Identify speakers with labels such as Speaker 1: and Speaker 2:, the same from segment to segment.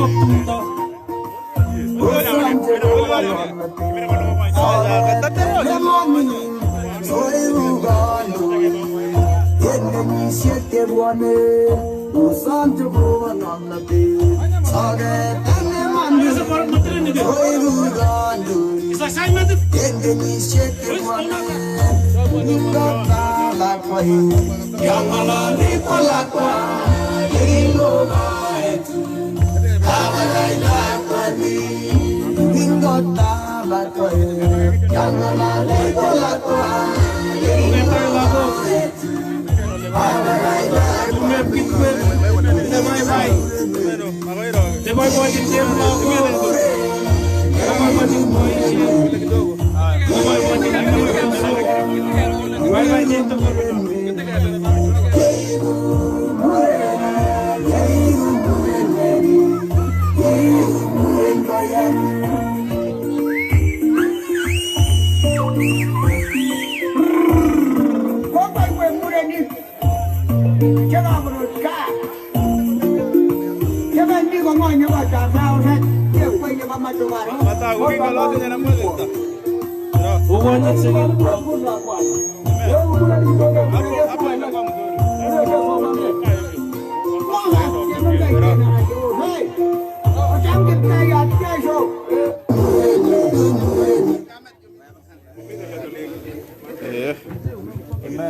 Speaker 1: tumdo.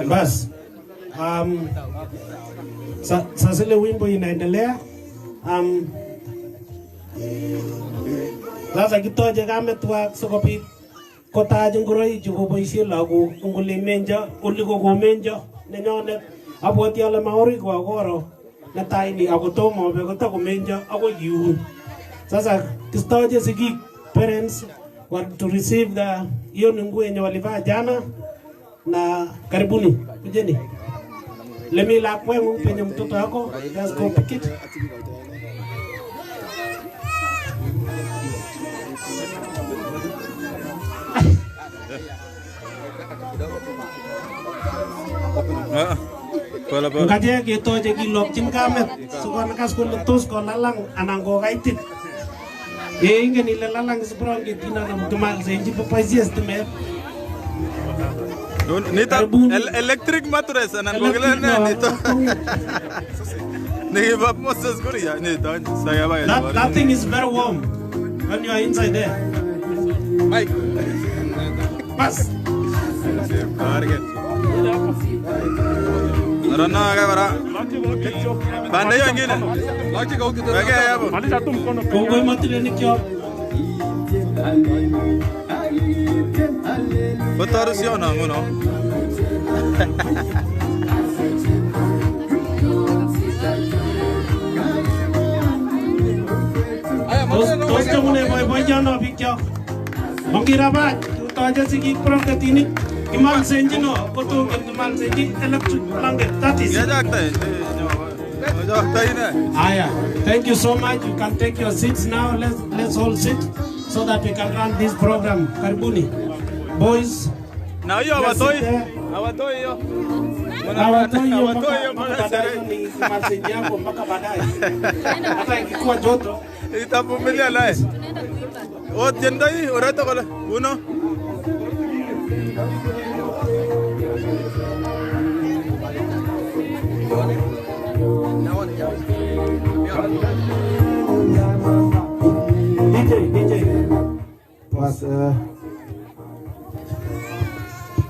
Speaker 1: Bas, sasa ile wimbo inaendelea. Sasa kitoje kame tuwa sikopit kotaje ngoroi chu koboisie lagok ngule menjo uliko komenjo nenyonet abwoti ale maori kwa koro netai ni akotomo be kotakomenjo akoi kiun. Sasa kistoje sikik parents want to receive the hiyo nguo yenye walivaa jana na karibuni kujeni. Lemi la kwengu penye mtoto wako, just go pick it. Ngaje gitu je kilok cin kamet sukon kas kun letus kon lalang ananggo kaitit. Ye ingen ile lalang seprong gitina nam tumal senji papasias temer.
Speaker 2: Nita electric mattress ananggo gelen nito. Ni bab moses kuriya nito saya bayar.
Speaker 1: That thing is very warm when you are inside there.
Speaker 2: Mike.
Speaker 1: Pas.
Speaker 2: Arana agak bara. Bandai yang gini. Lagi kau kita. Lagi ya bu.
Speaker 1: Kau kau mati ni kyo.
Speaker 2: Betul sih orang ngono. Terus kamu ni boy jangan fikir. Mungkin apa? Kita aja sih kurang ketini. Iman senjino, koto iman senji electric blanket. That is. Aya, thank you so much. You can take your seats now. Let's all sit so that we can run this program. Karibuni, boys. Now you awatoi yo.
Speaker 1: Badai ni iman senji yako mpaka badai. Hata ikikuwa joto.
Speaker 2: Itavumilia naye. Oh, jendai urata kola. Uno.
Speaker 3: DJ pas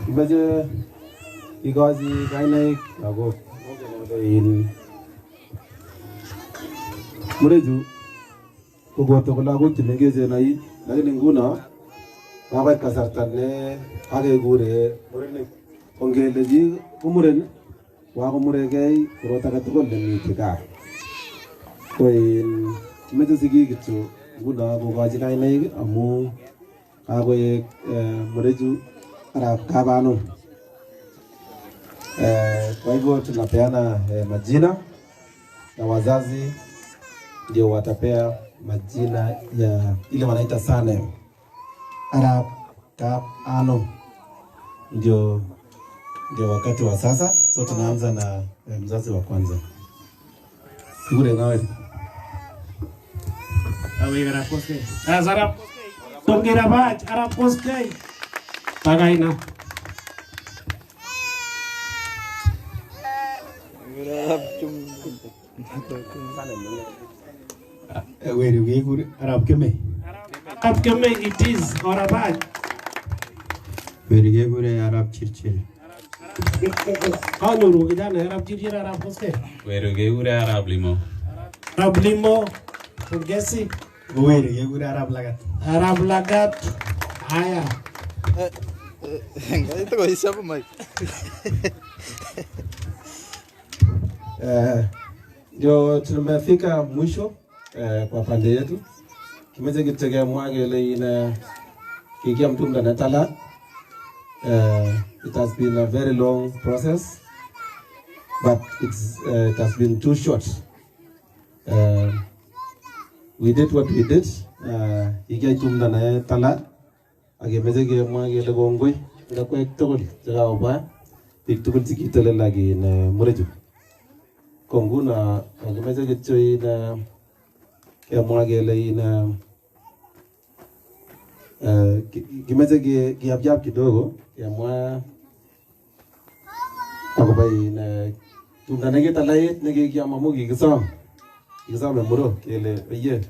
Speaker 3: ibaje igazi kainai lago in mureju kogoto lago timengeze nai lakini nguna baba kasartane age gure murene ongeleji umuren wa murege kurota katukol lemitiga koin meje sigi gitu nguna gogaji kainai amu agoye mureju ara kabano kwa hivyo tunapeana majina na wazazi ndio watapea majina ya ile wanaita sane ara kabano ndio wakati wa sasa. So tunaanza na mzazi wa kwanza. Ngure nawe.
Speaker 1: Away Arab Koskei. Arab Tongira Bach, Arab Koskei. Tagaina.
Speaker 3: Where you go, Arab Keme.
Speaker 1: Arab Keme it is, or a bad.
Speaker 3: Where you go, Arab Chirchir.
Speaker 1: How no, we don't Arab Chirchir, Arab Koskei.
Speaker 4: Where you go, Arab Limo.
Speaker 1: Arab Limo, Gesi.
Speaker 3: Where you go, Arab Lagat.
Speaker 1: Arab Lagat, Aya.
Speaker 5: Ito ko isa pa Mike.
Speaker 3: Ndio tumefika mwisho kwa pande yetu. Kimeweza kutegea mwage ile ina kikia mtumda na tala. It has been a very long process, but it has been too short. We did what we did. Kikia mtumda na tala. Agemeze ke mwage ile gongwe. Ngakwe tokol jaga oba. Tiktukul tikitele lagi na mureju. Konguna agemeze ke na ya mwage ile na kimeze kiabjab kidogo ya mwa akobai na tumdanege talait nege kiamamu kigisam muro kele ye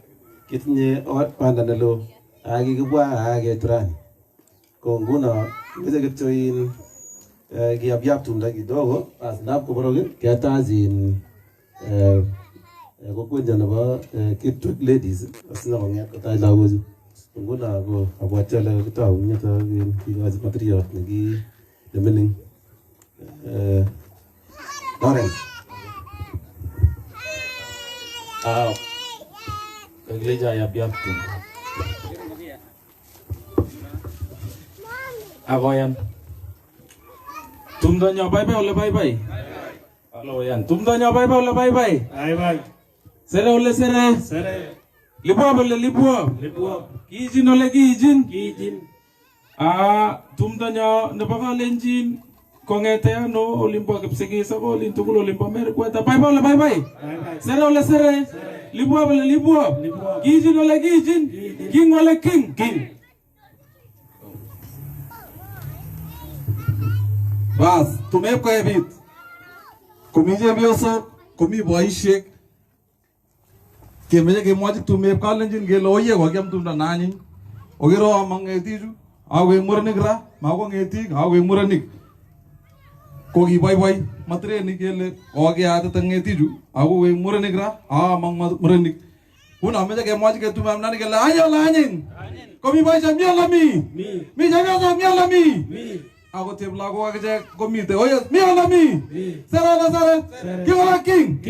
Speaker 3: kitinye panda nalo agi kubwa agi turani konguna kimeze kitoi kiabjab tumda kidogo as nap kuboroge kiatazin kokunja na ba kitu ladies asina wanya kata lawozu nguna go abwatela kitaw nyata kigazi patriot ngi demening Lawrence
Speaker 4: Iglesia ya biaptu. Agoyan. Tumdanya bye bye ole bye bye. Halo yan. Tumdanya bye bye ole bye bye.
Speaker 1: Bye bye.
Speaker 4: Sere ole sere.
Speaker 1: Sere.
Speaker 4: Libwa ole libwa.
Speaker 1: Libwa.
Speaker 4: Kijin ole kijin.
Speaker 1: Kijin.
Speaker 4: Tumdanya nebaka lenjin. Kongete ano olimpo kepsegisa ko lintukul olimpo merkweta. Bye bye ole bye bye.
Speaker 1: Bye bye.
Speaker 4: Sere ole sere. Libwa ole libwa. Kijin ole kijin. King ole king.
Speaker 1: King.
Speaker 6: Bas, tumeweka hivi. Kumije bioso, kumi boishek. Kemeje kemwaji tumeweka lenjin gelo oye kwa kiam tumda nani. Ogero amangeti ju. Awe muranik ra, mago ngeti, awe muranik. Kogi boy boy, matre ni gele oge ate tangeti ju. Awe muranik ra, amang muranik. Una meje kemwaji ke tumam nani gele ayo lanyin. Komi boisha mialami. Mi jaga mialami. Aku tiap lagu aku je komite. Oh ya, mi alami. Sara. Kiola king.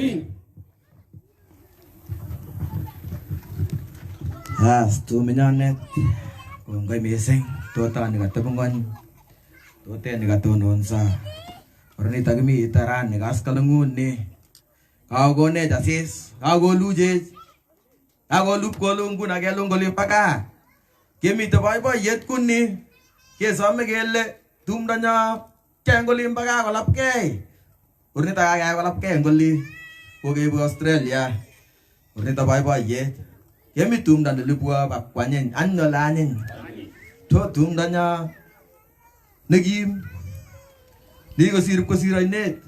Speaker 5: Tu menyanet. Kung kay mising, tuota ni katapungwan. Tuota ni katununsa. Orang ni tagami itaran ni kaskalungun ni. Kau gone jasis, kau goluje. Kau golup golungku nagelung golipaka. Kemi tabai ba yet kun ni. Kesame gele. Tumdanya kengolim baga kolap ke. Urni taga kolap ke ngoli. Koge bu Australia. Urni tabai ba ye. Kemi tumdan de lubua bak kwanyen annolanin. To tumdanya negim. Di ko sirai net.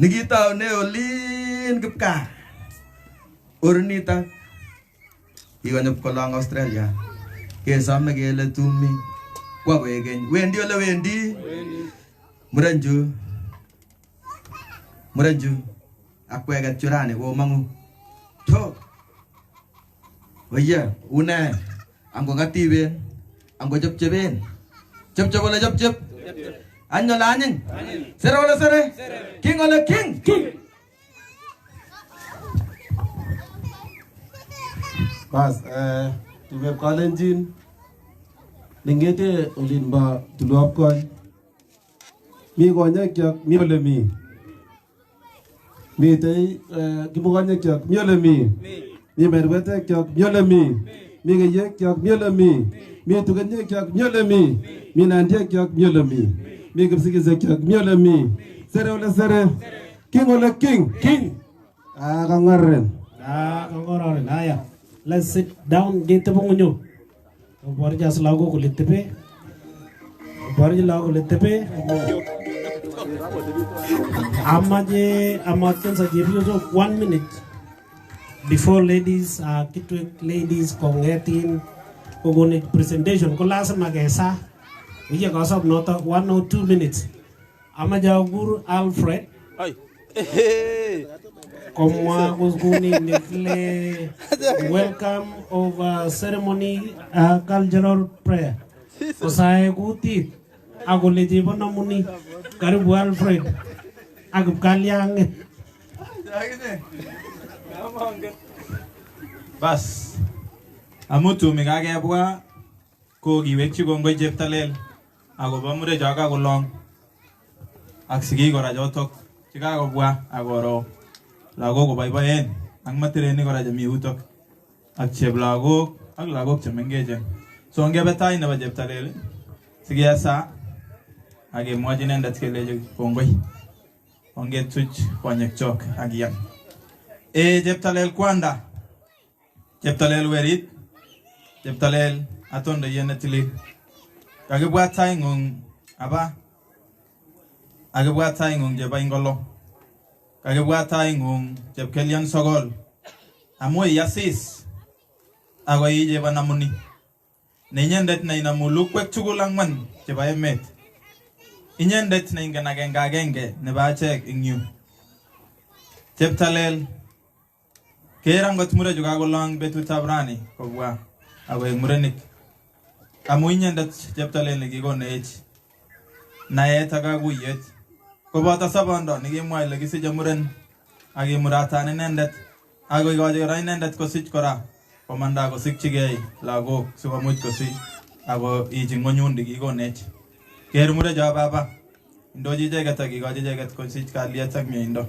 Speaker 5: Negi tau ne olin gepka. Urni ta iwanap kolang Australia. Kesame gele tumi. Kwa wegen wendi ole wendi muranju aku agat curane wo mangu to oya una anggo ngati ben anggo jep ole jep anyo lanin sere ole sere king ole king
Speaker 3: Bas tumeweka lenjin Ningete ulimba tuluap kon. Mi gonya kyak mi ole mi. Mi tei kibugonya kyak mi ole mi. Mi merwete kyak mi ole mi. Mi geye kyak mi ole mi. Mi tuganye kyak mi ole mi. Mi nandye kyak mi ole mi. Mi gipsiki kyak mi ole mi. Sere ole sere. King ole king.
Speaker 1: King.
Speaker 3: Kangaren.
Speaker 1: Kangororen. Aya. let's sit down. Dito po nyo. Borja sa lago ko litepe. Borja lago litepe. Amajen sa jibyo so 1 minute before ladies kitwek ladies kongetin kogone presentation ko lasa magesa. Iya ko sab nota 1 or 2 minutes. Amajagur Alfred. Ay. Komwa kusguni nikle welcome of ceremony cultural prayer. Kosae kuti ako lejibo namuni karibu Alfred ako kalyang.
Speaker 7: Bas amutu migage abwa ko giwekchi gongo jeptalel ako bamure jaga ko long aksigi gora jotok chiga ko bwa agoro lago ko baybayen ang matireni gora jami utok ak cheblago ak lago chemengeje so nge betay na jeptalel sige sa age mwajinen dat keleje kongoy onge tuch konyek chok agiyan jeptalel kwanda jeptalel werit jeptalel atonde yenetili kage bwa tay ngung aba age bwa tay ngung je baingolo kage bwa tay ngung je KENYAN sogol amoy yasis ago yije banamuni nenyendet na inamulu kwek tugulang man je bayemet inyendet na ingana genge ne bachek ingyu jeptalel kerangot mura juga golong betu tabrani ko bwa ago murenik amu inyendet jeptalel ne gigo neech nae taga guyet ko bata sabondo ni gemwa le gisi jamuren agi murata nendet ago igoje rainendet ko sich kora komanda ko sikchige lago suba much ko si ago iji ngonyundi gigo neech ker mura ja baba ndoji jegata gigoje jegat ko sich kalia tak mi indo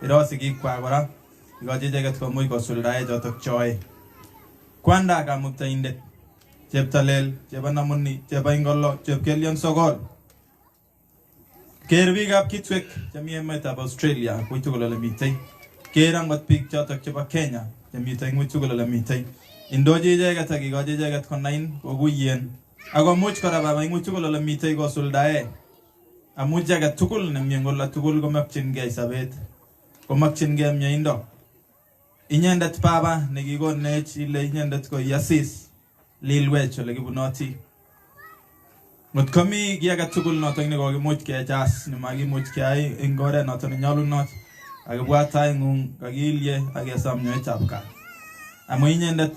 Speaker 7: iro sigi kwa gora gigoje jegat ko muy ko suldae jotok choy kwanda ka mukta indet jeptalel jebanamuni jebaingolo KENYAN sogol kerwi gap kitwek jamie meta Australia kuitugolo le mitay kerangot pik jotok cheba Kenya jamie tay kuitugolo le mitay indoji jegat gigoje jegat ko nain ko guyen ago much kora baba kuitugolo le mitay go suldae amu jagat tukul ne miengola tukul go makchin ge sabet ko makchin ge mye indo inyendet baba ne gigo nech ile inyendet ko yasis lilwech ole gibunoti mut komi giaga tukul noto ne go much ke jas ne magi much ke ai ingore noto ne nyalu not age bwata ngung gagilye age samnyo chapka amu inyendet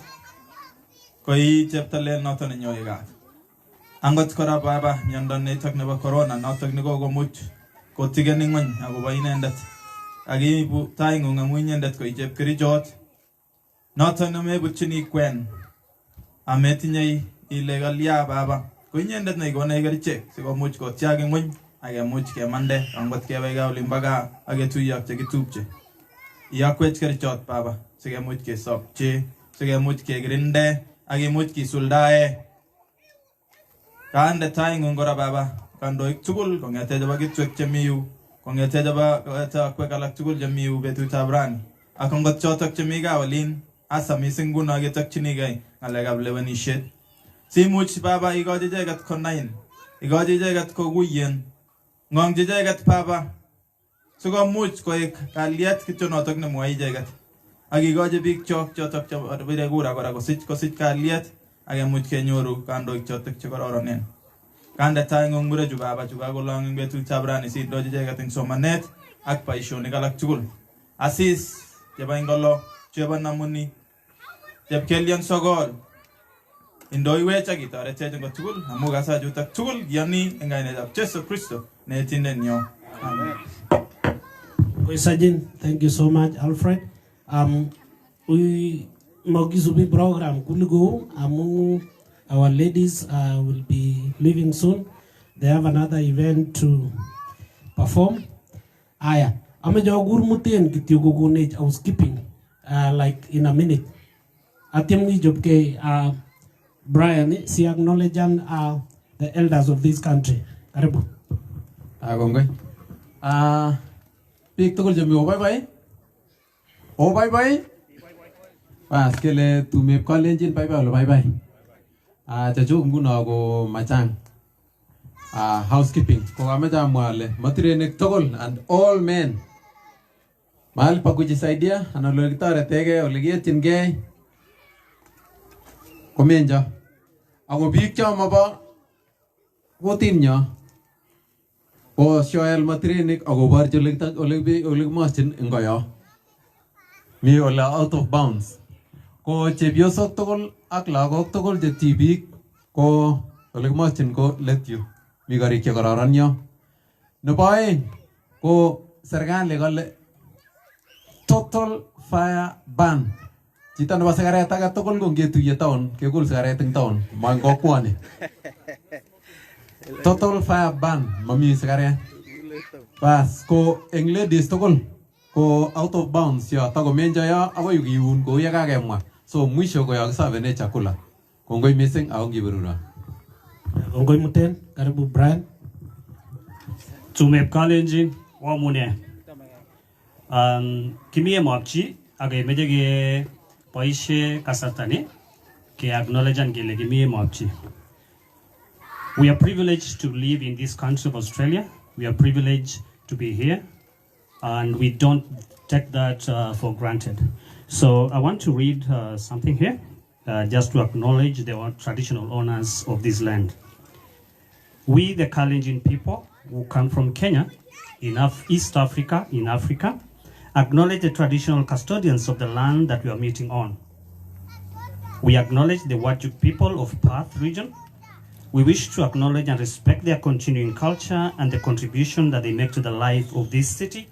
Speaker 7: ko i jeptalel noto ne nyoyega angot kora baba nyandon ne tok ne ba corona noto ne go much ko tigeni ngwan ago ba inyendet agi bu taingo ngamu inyendet ko ijep krijot noto ne me buchini kwen ametinyei illegal ya baba ko inyendet ne go ne garche siko much ko tiage ngwan age much ke mande angot ke bega olimbaga age tuyak che gitupche yakwet krijot baba sige much ke sokche sige much ke grinde age much ki suldae kande taingo ngora baba kando iktukul ko ngate jaba gitwek chemiyu kongete jaba ta kwe kalak tukul jamiu betu tabrani akongot chotok chemiga walin asa misinguna getak chinigai ngalega blewani shet si much baba igoje jegat konain igoje jegat ko guyen ngong jegat baba sugo much ko ek kaliat kitonotok ne moy jegat agi goje big chok chotok bire gura gora ko sich kaliat age much ke nyoru kando chotok chikoronen kanda taingong mura juba juga golong betu tabrani si doje jegat ing somanet ak paisho ne galak tugul asis jebaingolo jebanamuni jeb KENYAN sogol indoi wecha gitare teje go tugul amuga sa juta tugul yani ngaine jab Jesu Kristo ne tinden yo amen.
Speaker 1: Sajin, thank you so much Alfred. We Mogisubi program kuligo our ladies will be leaving soon. They have another event to perform. Aya, amajagur muten kitiogogonage. I was skipping like in a minute. Atimni jobke Brian, si acknowledge the elders of this country. Karibu.
Speaker 8: Gongoi. Pik tukul jami bye bye. Oh bye bye.
Speaker 4: Pas kele tumep kalenjin bye bye bye bye. Chachuk nguno ko machang. Housekeeping ko amecha mwale matirenik togol and all men. Mahali pa kujisaidia ana kitoretege ole kiyetyingei komenjo. Ako biik chomabo kutinyo ko shoel matirenik ako borchi ole kimoshin ngoyo. Mi ole out of bounds. Ko chepyosok tugul ak lagok tugul che tibik ko ole kimoshin ko let you. Mi korik che kororon yo. Nebo oeng ko serikali kole total fire ban. Chito nebo sikaret age tugul ko ngetuiye town kekul sikaret eng town ma eng kokwoni. Total fire ban mami sikaret. Bas ko eng ladies tugul ko out of bounds yo takomenjo yo akoi kiun kou ye kakemwa. So mwisho ko yakisavene chakula. Kongoi missing ako ngiberura.
Speaker 1: Kongoi muten, karibu Brian.
Speaker 8: Tumep kalenjin wamune. Kimie mapchi age meje ge paishe kasartani ke acknowledge and gele kimie mapchi. We are privileged to live in this country of Australia. We are privileged to be here, and we don't take that for granted. So I want to read something here, just to acknowledge the traditional owners of this land. We, the Kalenjin people who come from Kenya, in East Africa, in Africa, acknowledge the traditional custodians of the land that we are meeting on. We acknowledge the Wajik people of Perth region. We wish to acknowledge and respect their continuing culture and the contribution that they make to the life of this city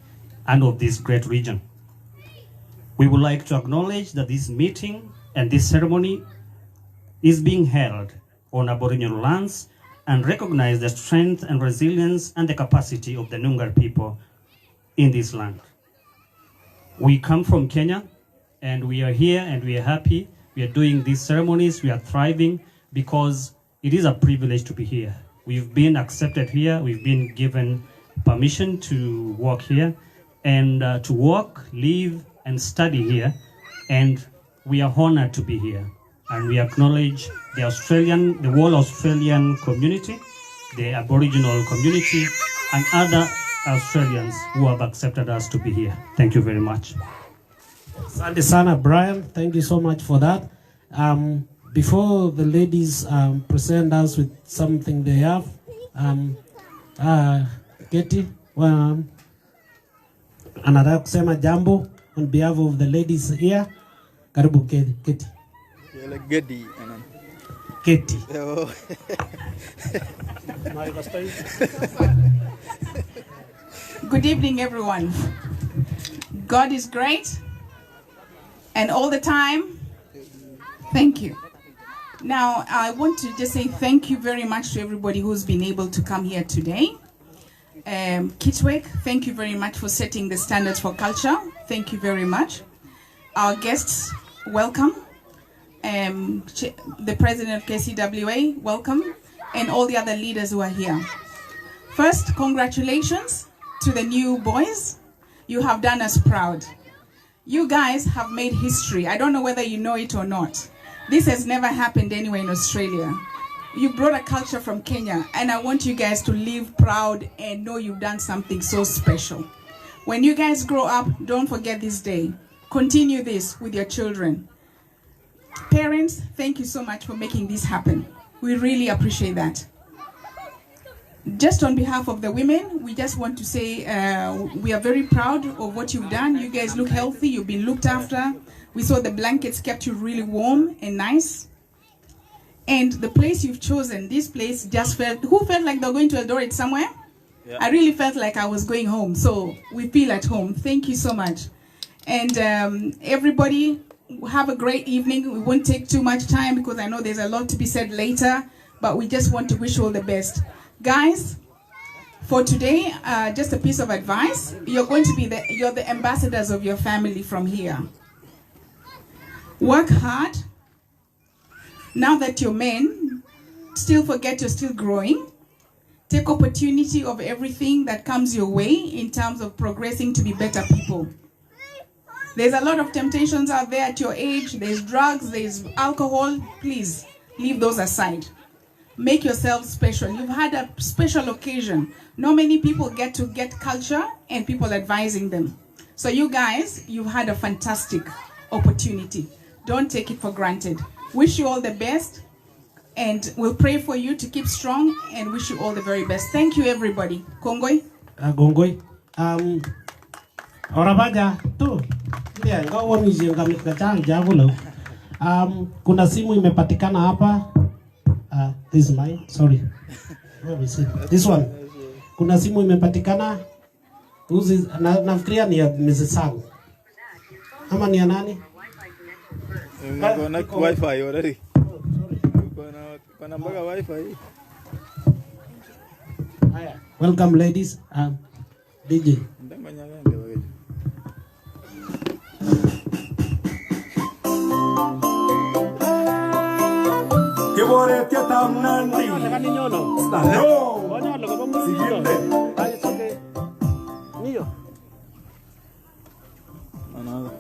Speaker 8: and of this great region. We would like to acknowledge that this meeting and this ceremony is being held on Aboriginal lands and recognize the strength and resilience and the capacity of the Noongar people in this land. We come from Kenya and we are here and we are happy. We are doing these ceremonies, we are thriving because it is a privilege to be here. We've been accepted here, we've been given permission to work here and to work, live and study here, and we are honored to be here. And we acknowledge the whole Australian community, the Aboriginal community, and other Australians who have accepted us to be here. Thank you very much.
Speaker 1: Asante sana Brian, thank you so much for that. Before the ladies present us with something they have, Katie, anataka kusema jambo on behalf of the ladies here. Karibu Katie. Katie.
Speaker 9: Good evening, everyone. God is great, and all the time, thank you. Now, I want to just say thank you very much to everybody who's been able to come here today. Kitwek, thank you very much for setting the standards for culture. Thank you very much. Our guests, welcome. The president of KCWA, welcome. And all the other leaders who are here. First, congratulations to the new boys. You have done us proud. You guys have made history. I don't know whether you know it or not. This has never happened anywhere in Australia. You brought a culture from Kenya, and I want you guys to live proud and know you've done something so special. When you guys grow up, don't forget this day. Continue this with your children. Parents, thank you so much for making this happen. We really appreciate that. Just on behalf of the women, we just want to say we are very proud of what you've done. You guys look healthy, you've been looked after. We saw the blankets kept you really warm and nice. And the place you've chosen, this place just felt, who felt like they're going to Eldoret somewhere? Yeah. I really felt like I was going home, so we feel at home. Thank you so much. And everybody, have a great evening. We won't take too much time because I know there's a lot to be said later, but we just want to wish you all the best. Guys, for today, just a piece of advice. You're going to be you're the ambassadors of your family from here. Work hard. Now that you're men, still forget you're still growing. Take opportunity of everything that comes your way in terms of progressing to be better people. There's a lot of temptations out there at your age. There's drugs, there's alcohol. Please leave those aside. Make yourself special. You've had a special occasion. Not many people get to get culture and people advising them. So you guys, you've had a fantastic opportunity. Don't take it for granted. Wish you all the best, and we'll pray for you to keep strong and wish you all the very best. Thank you, everybody. Kongoi.
Speaker 1: Gongoi. Orabaja tu. Ndia ngawa miji ngamit kachang jagulo. Kuna simu imepatikana hapa. This is mine. Sorry. Where is it? This one. Kuna simu imepatikana. Nafikiria ni ya Mrs. Sang. Ama ni ya nani?
Speaker 7: Kuna wifi already. Kuna mbaga wifi.
Speaker 1: Welcome ladies. DJ.
Speaker 10: Kibore tam nandi. Siguiente.
Speaker 1: Niyo.
Speaker 7: Nada.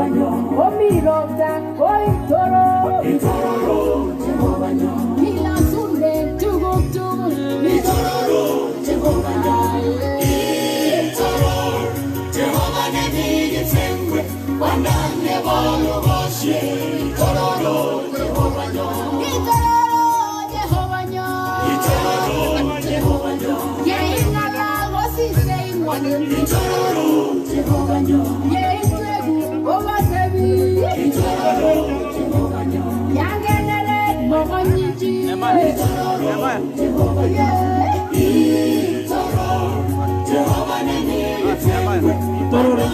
Speaker 11: Jehovah nyo. Omirota, oi toro. Itororo, Jehovah nyo. Kila sunde, tuguk tugul. Itororo, Jehovah nyo. Itoro, Jehovah neni gitsengwe. Wanane balo boshe. Itororo, Jehovah nyo. Itororo, Jehovah nyo. Itororo, Jehovah nyo. Yeingala wosi sei mwanu. Itororo, Jehovah nyo. Yeingwebu owasebi. Itororo, Jehovah nyo. Yangenele mogonyichi. Itororo, Jehovah nyo. Itoro, Jehovah neni gitsengwe. Itororo,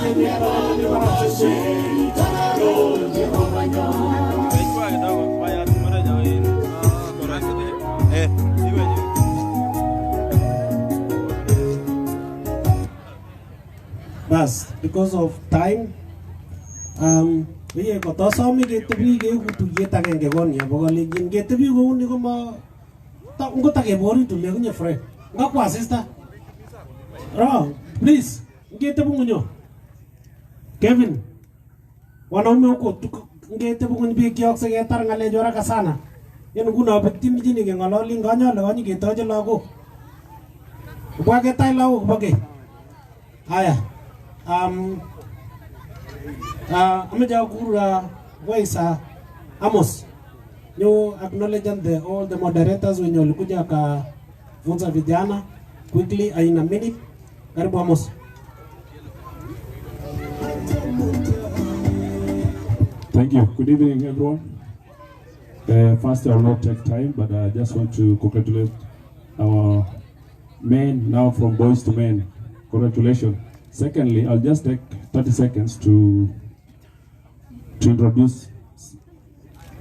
Speaker 11: Jehovah nyo.
Speaker 1: Bas, because of time, we got to some get to be able to get again. Get to be going to go to get worried to live in your friend. Not was sister. Wrong, please get the bunyo. Kevin, one of me to get the bunyo be kiosk again, Tarangale Jora Casana. You know, but Timmy and a lolling ganya, the one you get to the logo. Wagatai Lao Bogey. Haya. Ameja Gura Waisa Amos. You acknowledge all the moderators when you look at Funza Vidiana quickly in a minute. Karibu Amos.
Speaker 12: Thank you. Good evening, everyone. First, I will not take time, but I just want to congratulate our men now from boys to men. Congratulations. Secondly, I'll just take 30 seconds to introduce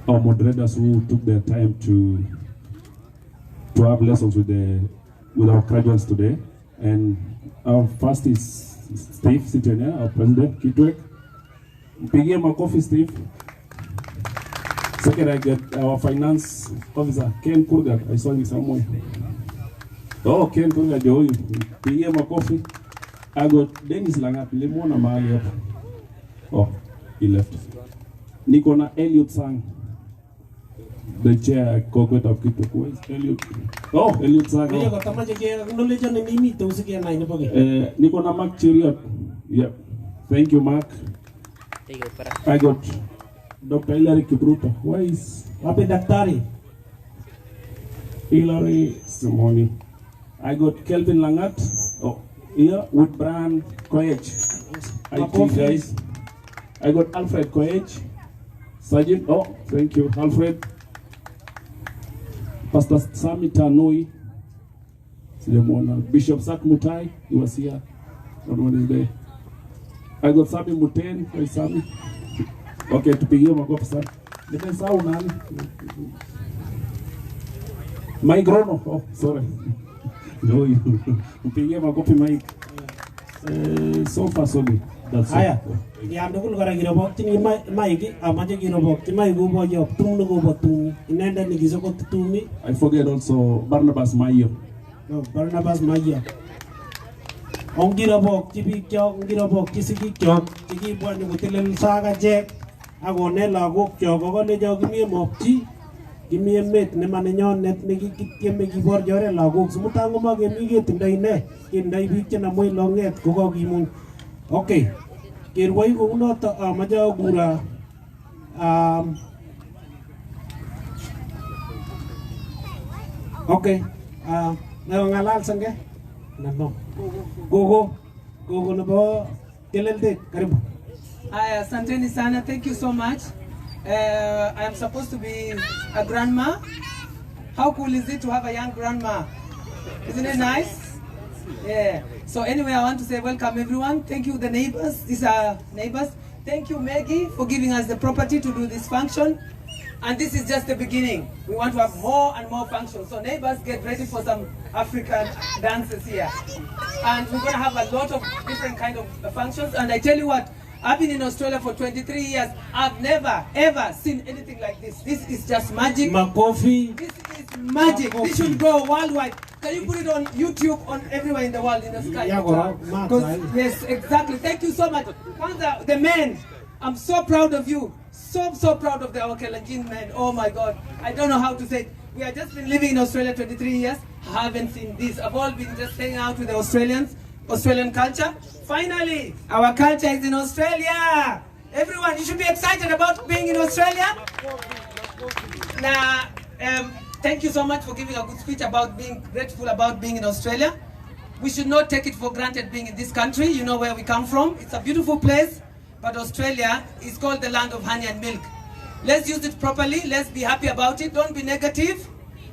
Speaker 12: our moderators who took their time to have lessons with our graduates today. And our first is Steve sitting here, our president, Kitwek. Pigia Makofi, Steve. Second, I get our finance officer, Ken Kurgat. I saw him somewhere. Oh, Ken Kurgat, Pigia Makofi. I got Dennis Langat, Limona Malia. Oh, he left. Nikona Elliot Sang, the chair coquette of Kitwek. Where is Elliot? Oh, Elliot Sang. Nikona Mark Cheriot. Yep. Thank you, Mark. I got Dr. Hilary Kibruta. Where is Ape Daktari? Hilary Simoni. I got Kelvin Langat. Oh, here with Brian Koech. IT guys. I got Alfred Koech. Sergeant. Oh, thank you, Alfred. Pastor Sami Tanui. Bishop Sak Mutai. He was here. Not one is there. I got Sami Muten. Where is Sami? Okay, to pigia makofi sana. Nimesahau nani? Mike Rono. Oh, sorry. No, pigia makofi Mike. So far so good. That's
Speaker 1: Aya. Ya ndukul gara girobok tini Mike amaje girobok ti Mike go bojo tumno go botumi. Inenda ni gizoko tutumi.
Speaker 12: I forget also Barnabas Mayo.
Speaker 1: No, Barnabas Mayo. Ongirobok ti bikyo, ongirobok ti sikikyo, ti gibwan ni gutilel saga Jack. Ako ne lagok cho ko ne jo gimi mopchi gimi met ne manenyon net ne kikieme gibor jore lagok sumutango ma gemi getindai ne kindai bik chena moy longet ko ko gimun. Okay, kirwai ko no ta maja gura okay, ngalal sange nano gogo no bo kelelde karibu.
Speaker 13: Hi, Santeni Sana, thank you so much. I am supposed to be a grandma. How cool is it to have a young grandma? Isn't it nice? Yeah. So anyway, I want to say welcome everyone. Thank you the neighbors. These are neighbors. Thank you Maggie for giving us the property to do this function. And this is just the beginning. We want to have more and more functions. So neighbors, get ready for some African dances here. And we're going to have a lot of different kind of functions. And I tell you what, I've been in Australia for 23 years. I've never, ever seen anything like this. This is just magic.
Speaker 1: Makofi.
Speaker 13: This is magic. This should go worldwide. Can you put it on YouTube, on everywhere in the world, in the sky?
Speaker 1: Yeah,
Speaker 13: yes, exactly. Thank you so much. The men, I'm so proud of you. So proud of our KENYAN men. Oh my God. I don't know how to say it. We have just been living in Australia 23 years. I haven't seen this. I've all been just hanging out with the Australians, Australian culture. Finally, our culture is in Australia. Everyone, you should be excited about being in Australia. Now, thank you so much for giving a good speech about being grateful about being in Australia. We should not take it for granted being in this country. You know where we come from. It's a beautiful place, but Australia is called the land of honey and milk. Let's use it properly. Let's be happy about it. Don't be negative.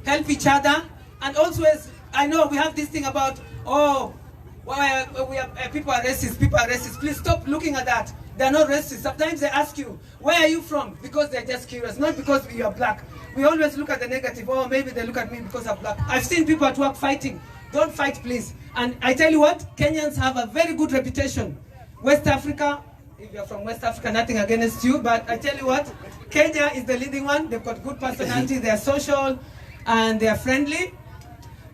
Speaker 13: Help each other. And also, as I know we have this thing about, oh, people are racist, people are racist. Please stop looking at that. They're not racist. Sometimes they ask you, where are you from? Because they're just curious, not because you are black. We always look at the negative. Oh, maybe they look at me because I'm black. I've seen people at work fighting. Don't fight, please. And I tell you what, Kenyans have a very good reputation. West Africa, if you're from West Africa, nothing against you, but I tell you what, Kenya is the leading one. They've got good personality, they're social, and they're friendly.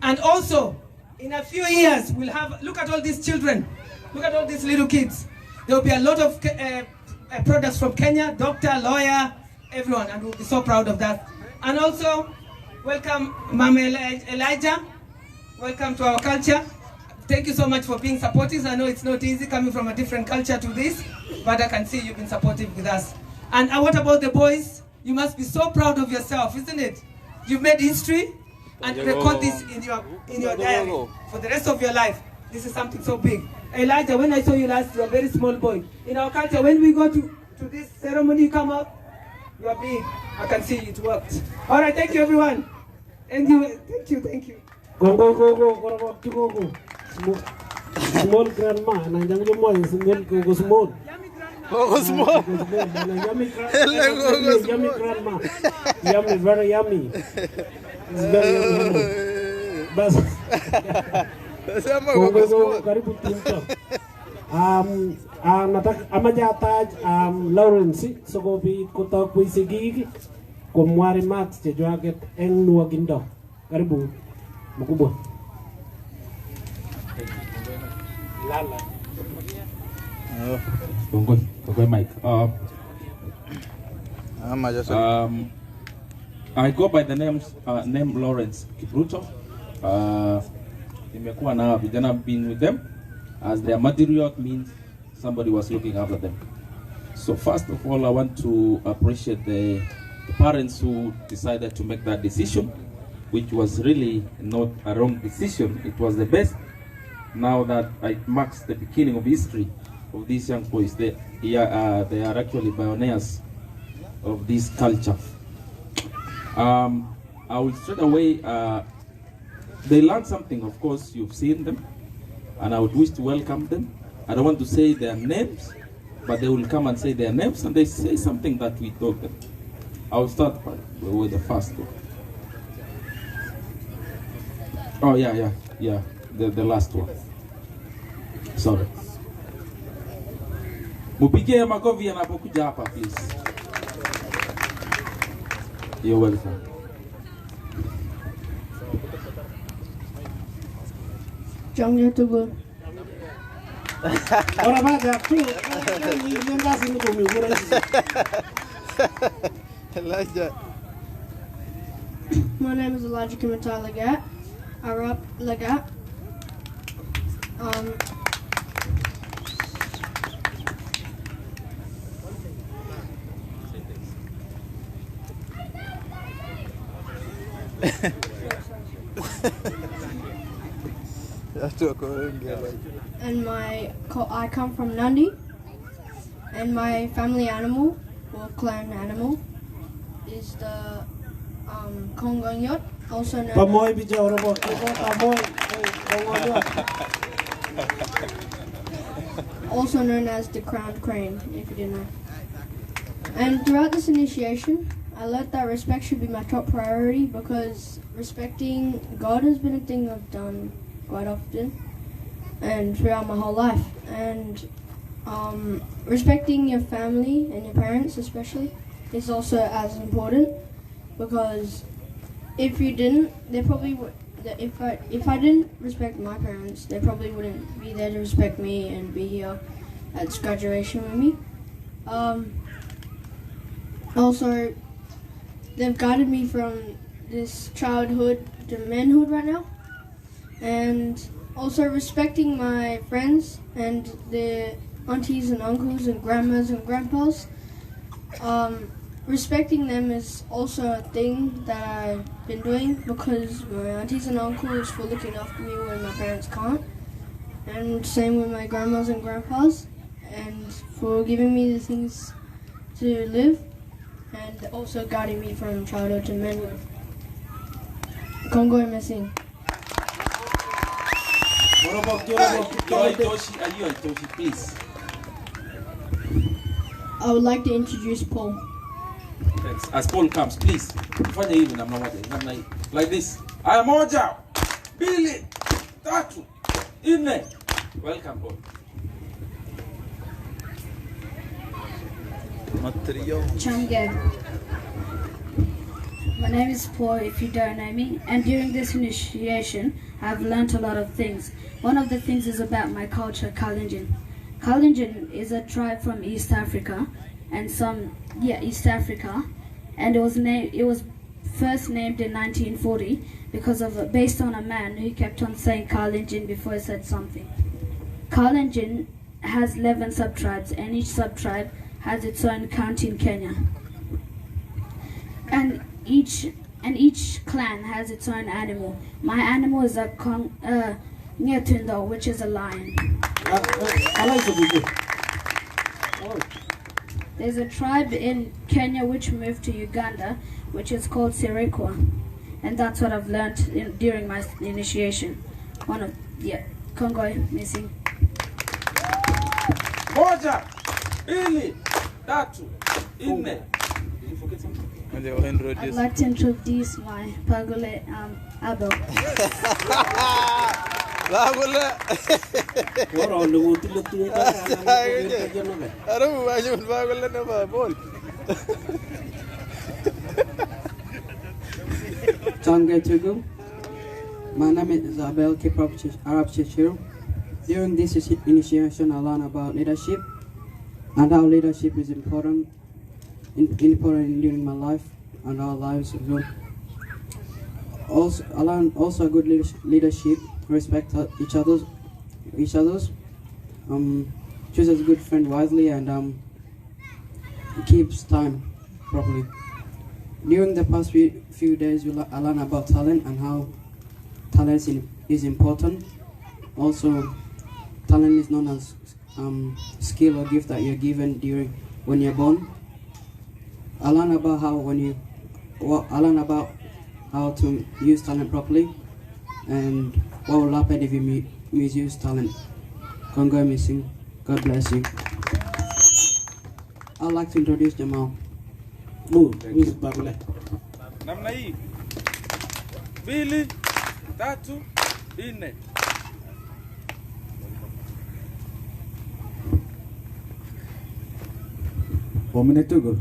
Speaker 13: And also, in a few years, we'll have, look at all these children, look at all these little kids. There will be a lot of products from Kenya, doctor, lawyer, everyone, and we'll be so proud of that. And also, welcome Mama Elijah, welcome to our culture. Thank you so much for being supportive. I know it's not easy coming from a different culture to this, but I can see you've been supportive with us. And what about the boys? You must be so proud of yourself, isn't it? You've made history, and record this in your diary for the rest of your life. This is something so big. Elijah, when I saw you last, you're a very small boy. In our culture, when we go to this ceremony, you come out, you're big. I can see it worked. All right, thank you, everyone. And you, thank you.
Speaker 1: Go. Small grandma, and I'm going to go small.
Speaker 14: Go small.
Speaker 1: Yummy grandma. Yummy, very yummy. It's very yummy. But karibu tumto. Nataka amajata Lawrence sogopi kutoka kuisigigi kwa mwari Max chejoaget eng nuagindo. Karibu mkubwa. Lala.
Speaker 12: Okay, Mike. I go by the name Lawrence Kipruto. Nimekuwa na vijana, been with them as their material means somebody was looking after them. So first of all, I want to appreciate the parents who decided to make that decision, which was really not a wrong decision. It was the best. Now that it marks the beginning of history of these young boys, they are actually pioneers of this culture. I will straight away, they learned something, of course, you've seen them, and I would wish to welcome them. I don't want to say their names, but they will come and say their names, and they say something that we told them. I will start with the first one. Oh, yeah, the last one. Sorry. Mupige makofi anapokuja hapa, please. You're welcome.
Speaker 11: Jongyo tugu.
Speaker 1: Ora baada tu ni ngazi ni kumigura.
Speaker 14: Elijah.
Speaker 11: My name is Elijah Kimatai Lagat. I grew up Lagat. And I come from Nandi, and my family animal or clan animal is the Kongonyot, also known as the crowned crane, if you didn't know. And throughout this initiation, I learned that respect should be my top priority, because respecting God has been a thing I've done quite often and throughout my whole life. And respecting your family and your parents especially is also as important, because if you didn't, they probably would. If I didn't respect my parents, they probably wouldn't be there to respect me and be here at this graduation with me. Also, they've guided me from this childhood to manhood right now, and also respecting my friends and their aunties and uncles and grandmas and grandpas. Respecting them is also a thing that I've been doing because my aunties and uncles for looking after me when my parents can't, and same with my grandmas and grandpas, and for giving me the things to live, and also guiding me from childhood to manhood. Congo missing.
Speaker 12: What about Joshi? Are you a Joshi, please?
Speaker 11: I would like to introduce Paul.
Speaker 12: Thanks. As Paul comes, please. Fanya hivi namna moja, namna hii. Like this. Aya, moja, mbili, tatu, nne. Welcome, Paul.
Speaker 15: Chamge. My name is Paul, if you don't know me, and during this initiation, I've learnt a lot of things. One of the things is about my culture, Kalenjin. Kalenjin is a tribe from East Africa, and East Africa, and it was first named in 1940 based on a man who kept on saying Kalenjin before he said something. Kalenjin has 11 sub-tribes, and each sub-tribe has its own county in Kenya. And each clan has its own animal. My animal is a tumdo, which is a lion. There's a tribe in Kenya which moved to Uganda, which is called CIRCUMCISION, and that's what I've learned during my initiation. Congo missing.
Speaker 12: Moja, mbili, tatu, nne. Did you forget something?
Speaker 15: I'd like to introduce my Pagole Abel.
Speaker 16: My name is Abel Arab Chichiru. During this initiation, I learned about leadership and how leadership is important during my life and our lives as well. Also, I learned also good leadership, respect each other's, choose a good friend wisely, and keeps time properly. During the past few days, I learned about talent and how talent is important. Also, talent is known as skill or gift that you're given when you're born. I learned about how to use talent properly, and what will happen if you misuse talent. Congo missing. God bless you. I'd like to introduce Jamal.
Speaker 12: Miss Babule. Namna hii. Mbili, tatu, nne.
Speaker 17: Omenetugo.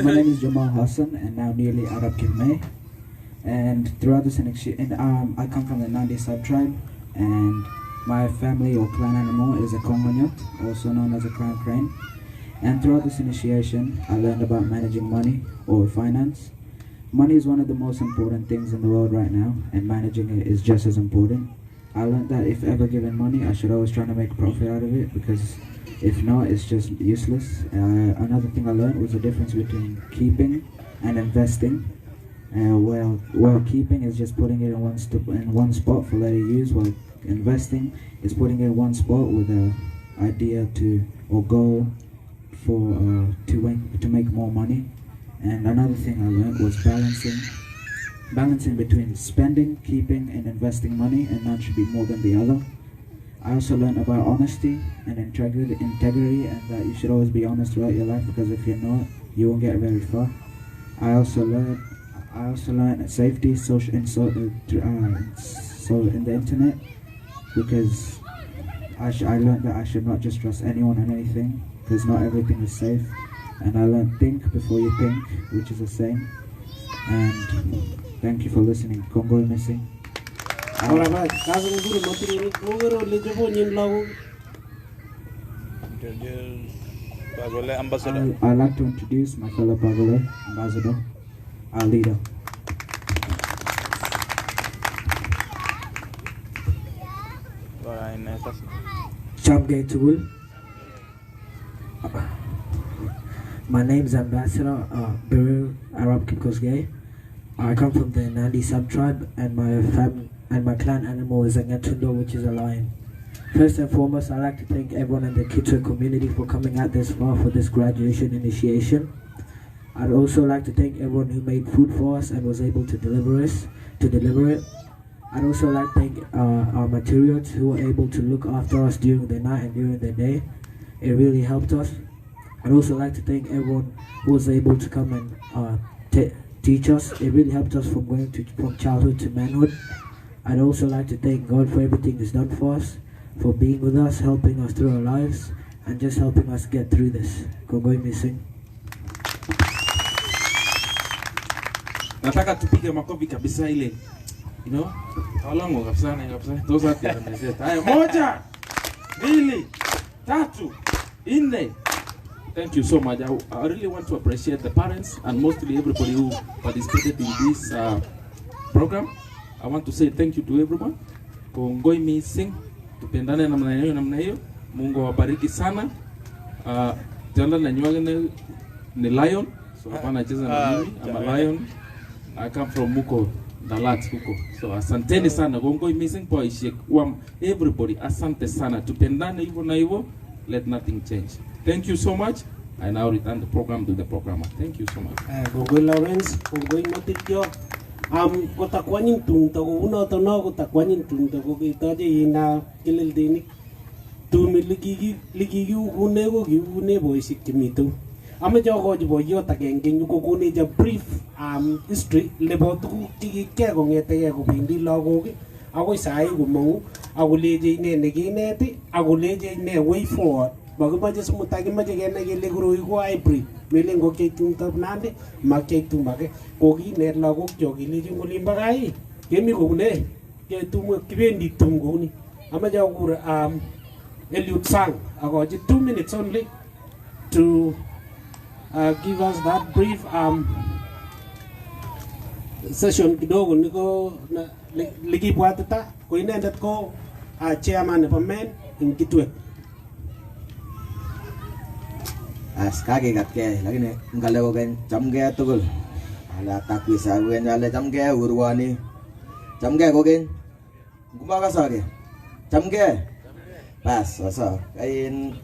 Speaker 17: My name is Jamal Hassan, and now nearly Arab Kinmay. And throughout this initiation, I come from the Nandi sub-tribe, and my family or clan animal is a Kongonyot, also known as a crown crane. And throughout this initiation, I learned about managing money or finance. Money is one of the most important things in the world right now, and managing it is just as important. I learned that if ever given money, I should always try to make profit out of it, because if not, it's just useless. Another thing I learned was the difference between keeping and investing. While keeping is just putting it in one spot for later use, while investing is putting it in one spot with an idea or goal to make more money. And another thing I learned was balancing between spending, keeping, and investing money, and none should be more than the other. I also learned about honesty and integrity, and that you should always be honest throughout your life, because if you're not, you won't get very far. I also learned safety, in the internet, because I learned that I should not just trust anyone and anything, because not everything is safe. And I learned think before you think, which is the same. And thank you for listening. Congo missing.
Speaker 2: Alright, kaso nguru matiri nguru lejepo nyin lagu.
Speaker 17: I'd like to introduce my fellow Pagole ambassador, our leader. Chamgay Tugul. My name is Ambassador Birul Arab Kikosgay. I come from the Nandi sub-tribe, and my clan animal is a tumdo, which is a lion. First and foremost, I'd like to thank everyone in the Kitwe community for coming out this far for this graduation initiation. I'd also like to thank everyone who made food for us and was able to deliver it. I'd also like to thank our materials who were able to look after us during the night and during the day. It really helped us. I'd also like to thank everyone who was able to come and teach us. It really helped us from childhood to manhood. I'd also like to thank God for everything He's done for us, for being with us, helping us through our lives, and just helping us get through this. Kongoi missing.
Speaker 12: Nataka tupige makofi kabisa ile. You know? Halango kabisa na kabisa. Those are the message. Haya, 1, 2, 3, 4. Thank you so much. I really want to appreciate the parents and mostly everybody who participated in this program. I want to say thank you to everyone. Kongoi missing. Tupendane namna hiyo. Mungu awabariki sana. Tenda na nywele ni lion. So hapana cheza na mimi. I'm a lion. I come from Muko, Dalat Muko. So asanteni sana. Kongoi missing po ishie everybody. Asante sana. Tupendane hivyo na hivyo. Let nothing change. Thank you so much. I now return the program to the programmer. Thank you so much.
Speaker 2: Kongoi Lawrence, kongoi matikyo. Kotakwanyin tung to uno to no kotakwanyin tung to kitaje ina kilildini. Tumi ligigi une ko giune boisik kimitu. Ame jogo jibo yota gengeng ko kone ja brief history lebo tukuk chikike kongete ko bendi lagok akoi sai komong akoleje ine nekineti akoleje ine way forward. Bagimaje sumutagi maje gene gele groi ko hybrid melengo ke tumtab nande make tumake kogi net lagok jogile jingoli bagai kemi ko ne ke tumu kibendi tumgoni amaja gur Eliud Sang ago 2 minutes only to give us that brief session kidogo niko ligi bwatata ko inendet ko chairman of men in Kitwe.
Speaker 5: Kage katke lakini ngalego gen chamge tugul ala takwisa wen ala chamge urwani chamge ko gen gumaga sage chamge pas asa kain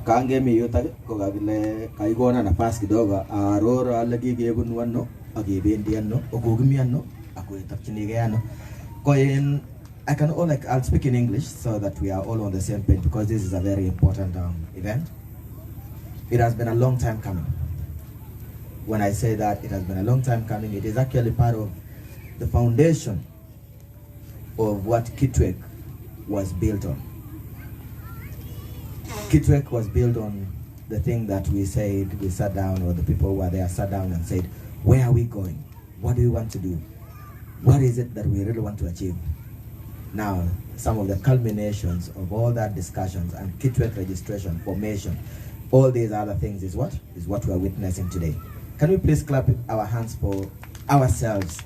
Speaker 5: kange mi yuta ko gagile kai gona nafasi kidogo aroro ala gige bunwano agibendi anno ogogimi anno akuitapchinige anno ko in I'll speak in English so that we are all on the same page because this is a very important event. It has been a long time coming. When I say that it has been a long time coming, it is actually part of the foundation of what Kitwek was built on. Kitwek was built on the thing that we said, we sat down, or the people who were there sat down and said, where are we going? What do we want to do? What is it that we really want to achieve? Now, some of the culminations of all that discussions and Kitwek registration, formation, all these other things is what we are witnessing today. Can we please clap our hands for ourselves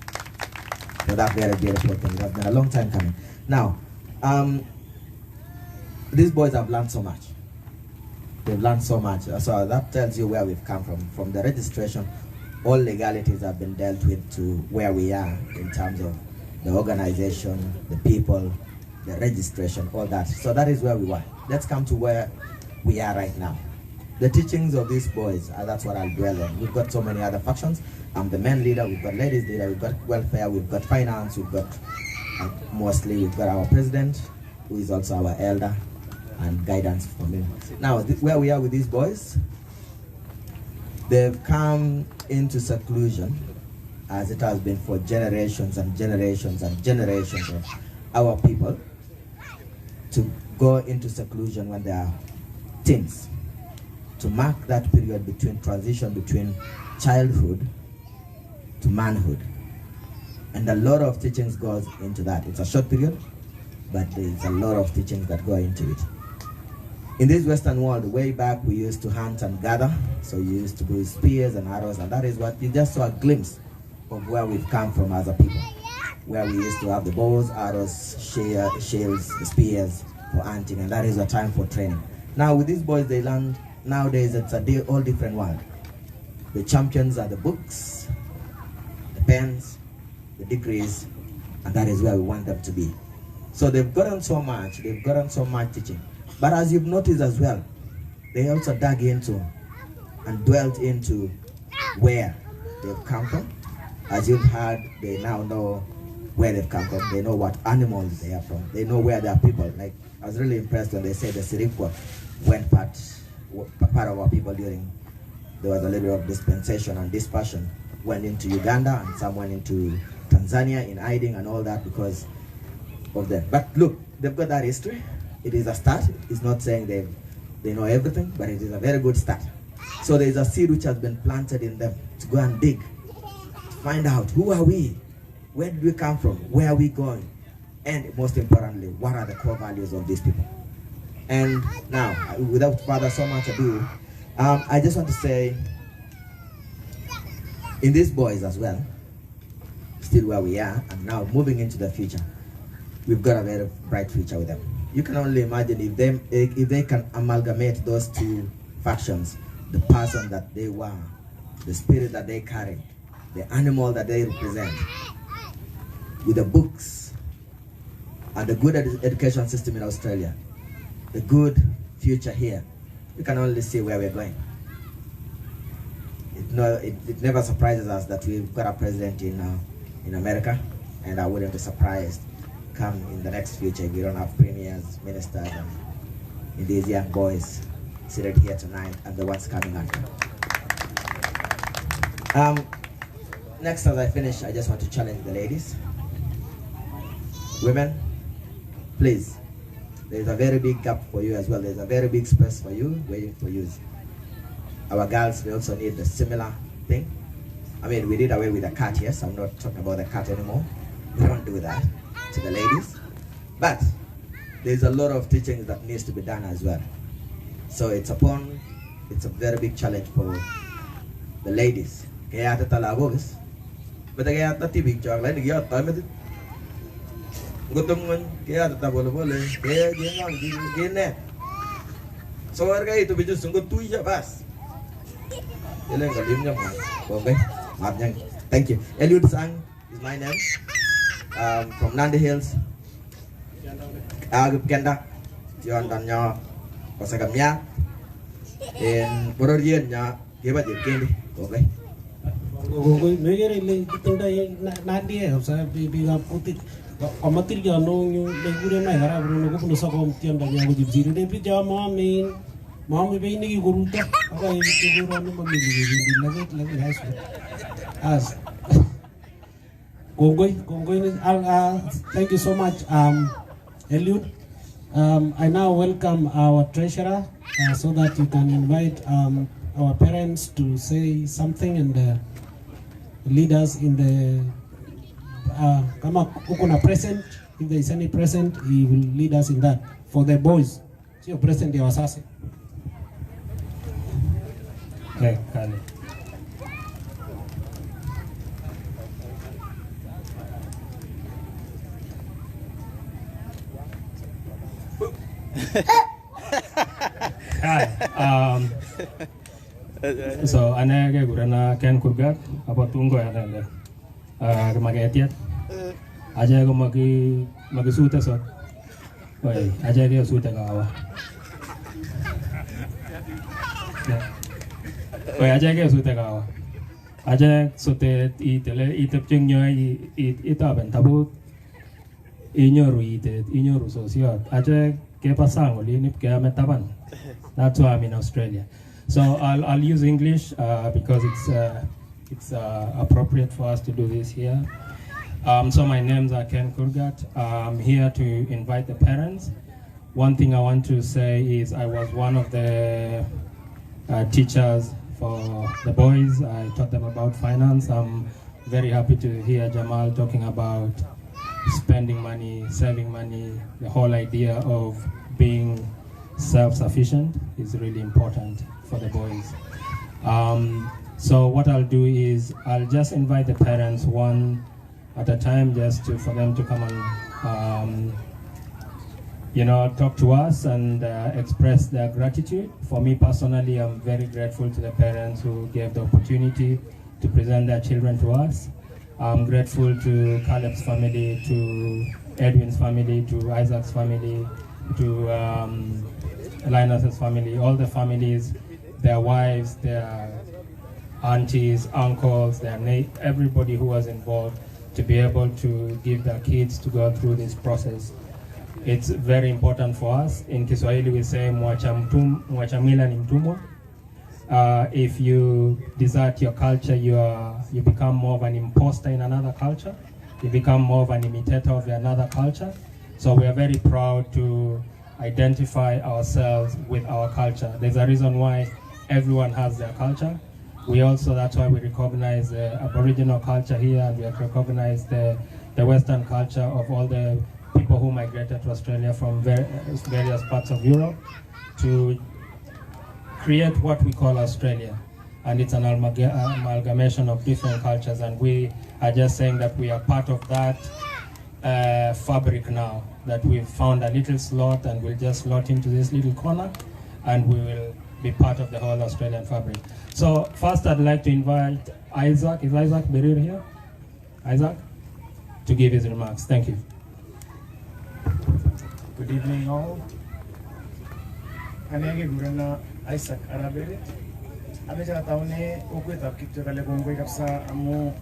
Speaker 5: for that very beautiful thing? It has been a long time coming. Now, these boys have learned so much. They've learned so much. So that tells you where we've come from. From the registration, all legalities have been dealt with to where we are in terms of the organization, the people, the registration, all that. So that is where we were. Let's come to where we are right now. The teachings of these boys, that's what I'll dwell on. We've got so many other factions. I'm the men leader, we've got ladies leader, we've got welfare, we've got finance, we've got mostly we've got our president, who is also our elder, and guidance from him. Now, where we are with these boys, they've come into seclusion, as it has been for generations and generations and generations of our people, to go into seclusion when they are teens.
Speaker 18: to mark that period between transition between childhood to manhood. And a lot of teachings goes into that. It's a short period, but there's a lot of teachings that go into it. In this Western world, way back we used to hunt and gather, so you used to do spears and arrows, and that is what you just saw a glimpse of where we've come from as a people, where we used to have the bows, arrows, shields, spears for hunting, and that is a time for training. Now with these boys, they learn, nowadays it's a all different world. The champions are the books, the pens, the degrees, and that is where we want them to be. So they've gotten so much teaching. But as you've noticed as well, they also dug into and dwelt into where they've come from. As you've heard, they now know where they've come from. They know what animals they are from. They know where they are people. Like, I was really impressed when they said the Sirikwa went part of our people during, there was a little bit of dispensation and dispersion, went into Uganda and some went into Tanzania in hiding and all that because of them. But look, they've got that history. It is a start. It's not saying they know everything, but it is a very good start. So there is a seed which has been planted in them to go and dig, to find out who are we, where did we come from, where are we going, and most importantly, what are the core values of these people. And now, without further so much ado, I just want to say, in these boys as well, still where we are, and now moving into the future, we've got a very bright future with them. You can only imagine if they can amalgamate those two factions, the person that they were, the spirit that they carry, the animal that they represent, with the books and the good education system in Australia, the good future here, you can only see where we're going. It never surprises us that we've got a president in America, and I wouldn't be surprised come in the next future if we don't have premiers, ministers, and these young boys seated here tonight and the ones coming after. Next, as I finish, I just want to challenge the ladies. Women, please, there's a very big gap for you as well. There's a very big space for you, waiting for you. Our girls, they also need the similar thing. I mean, we did away with the cut, yes. I'm not talking about the cut anymore. We don't do that to the ladies. But there's a lot of teaching that needs to be done as well. So it's a very big challenge for the ladies. Kaya tatalagogas. But kaya tatibig chak like kaya tamed. Gutom man kaya tatabolo-bolo. Kaya gina. So warga itu biju sungguh tuya bas. Ilang galim niya man. Okay. Matnyang. Thank you. Eliud Sang is my name. From Nandi Hills. Agap Kendak. Tion dan nya pasagamnya. In Borodian nya giba di kendi. Okay.
Speaker 2: Gogo megere le tinda Nandi e sa biga puti amatir ya no le gure mai gara bro no ko sa ko tion dan nya go jibiri de bi ja mami be ni guruta aga e ke guru no mami bi lagi high school as Gogo, thank you so much, Eliud. I now welcome our treasurer so that you can invite our parents to say something and lead us in the kama ukuna present. If there is any present, he will lead us in that. For the boys, so your present ya wasasi.
Speaker 8: Okay, kale. Hi. So ane ke gurana Ken Kurgat apa tunggu ya kan kemagetiat aja ko magi suta so oi aja ke suta kawa oi aja ke suta kawa aja sote itele itepjengnya ita ben tabu inyoru sosial aja ke pasang oli nip ke ametaban. That's why I'm in Australia. So I'll use English because it's appropriate for us to do this here. So my names are Ken Kurgat. I'm here to invite the parents. One thing I want to say is I was one of the
Speaker 19: teachers for the boys. I taught them about finance. I'm very happy to hear Jamal talking about spending money, saving money. The whole idea of being self-sufficient is really important for the boys. So what I'll do is I'll just invite the parents one at a time, just for them to come and talk to us and express their gratitude. For me personally, I'm very grateful to the parents who gave the opportunity to present their children to us. I'm grateful to Caleb's family, to Edwin's family, to Isaac's family, to Linus's family, all the families, their wives, their aunties, uncles, everybody who was involved to be able to give their kids to go through this process. It's very important for us. In Kiswahili we say mwacha mila ni mtumwa. If you desert your culture, you become more of an imposter in another culture. You become more of an imitator of another culture. So we are very proud to identify ourselves with our culture. There's a reason why everyone has their culture. That's why we recognize the Aboriginal culture here, and we recognize the Western culture of all the people who migrated to Australia from various parts of Europe to create what we call Australia. And it's an amalgamation of different cultures, and we are just saying that we are part of that fabric now, that we've found a little slot and we'll just slot into this little corner and we will be part of the whole Australian fabric. So first I'd like to invite Isaac. Is Isaac Berir here? Isaac? To give his remarks. Thank you.
Speaker 20: Good evening all. Anenge gurana Isaac Arabere. Abeja taune ukwe tap kipto kale kongwe kapsa amu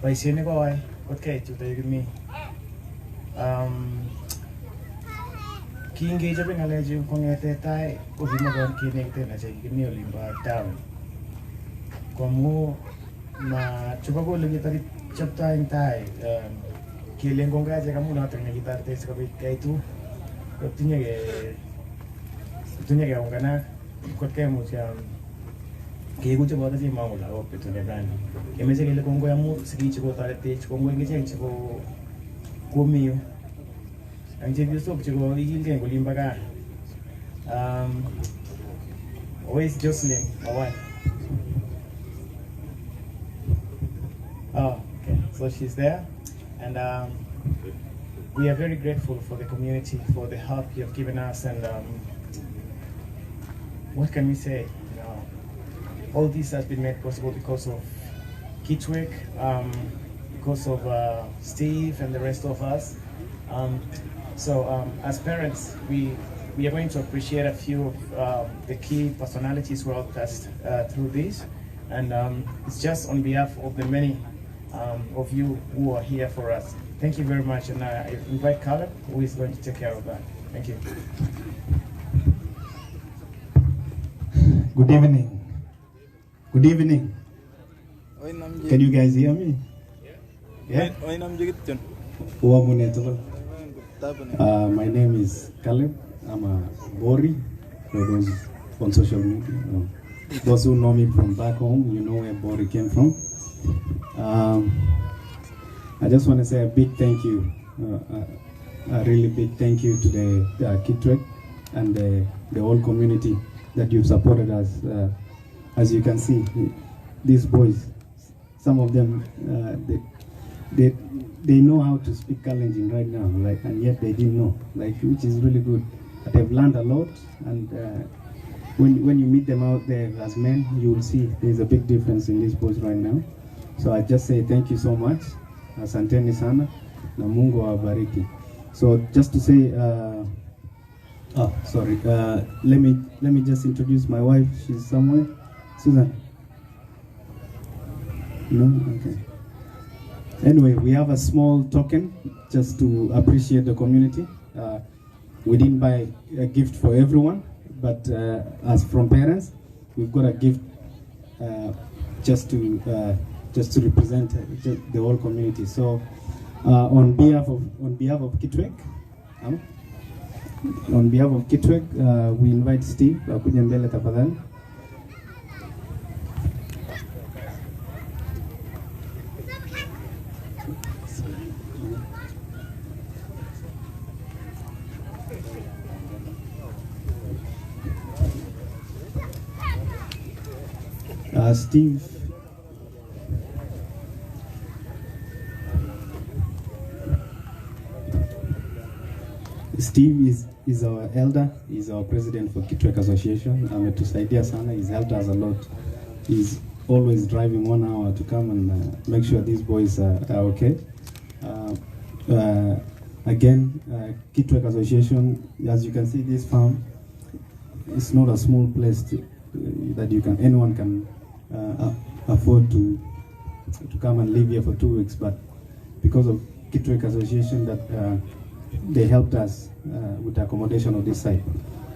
Speaker 20: paisene ko ai okay to take me. King Gage bin alejum kongete tai ubima gon kinekte na jai gimi olimba down. Komu na coba ko lagi tadi chapta in tai kileng konga aja kamu na terne gitar tes kabit kai tu tunya ke ongana kot kai mu jam ke ku coba tadi mau la op tu ne brand ke me se ke le kongo yamu sigi chiko tare te kongo ngi jeng chiko komiu ang jebi so chiko igil ke olimba ka always Jocelyn my wife. Oh, okay. So she's there, and we are very grateful for the community, for the help you have given us, and what can we say? You know, all this has been made possible because of Kitwick, because of Steve and the rest of us. As parents, we are going to appreciate a few of the key personalities who helped us through this, and it's just on behalf of the many of you who are here for us. Thank you very much, and I invite Caleb, who is going to take care of that. Thank you.
Speaker 21: Good evening. Good evening. Can you guys hear me? Yeah? My name is Caleb. I'm a Bori, for those on social media. Those who know me from back home, you know where Bori came from. I just want to say a big thank you, a really big thank you to the Kitwick and the whole community that you've supported us. As you can see, these boys, some of them, they know how to speak Kalenjin right now, and yet they didn't know, which is really good. But they've learned a lot, and when you meet them out there as men, you will see there's a big difference in these boys right now. So I just say thank you so much. Asanteni sana na Mungu awabariki. So just to say, let me just introduce my wife. She's somewhere. Susan. No? Okay. Anyway, we have a small token just to appreciate the community. We didn't buy a gift for everyone, but as from parents, we've got a gift just to represent the whole community. So on behalf of Kitwick, we invite Steve akuja mbele tafadhali. Steve. Steve is our elder. He's our president for Kitwek Association. Ametusaidia sana. He's helped us a lot. He's always driving 1 hour to come and make sure these boys are okay. Again, Kitwek Association, as you can see, this farm, it's not a small place that anyone can afford to come and live here for 2 weeks, but because of Kitwek Association that they helped us with the accommodation of this site.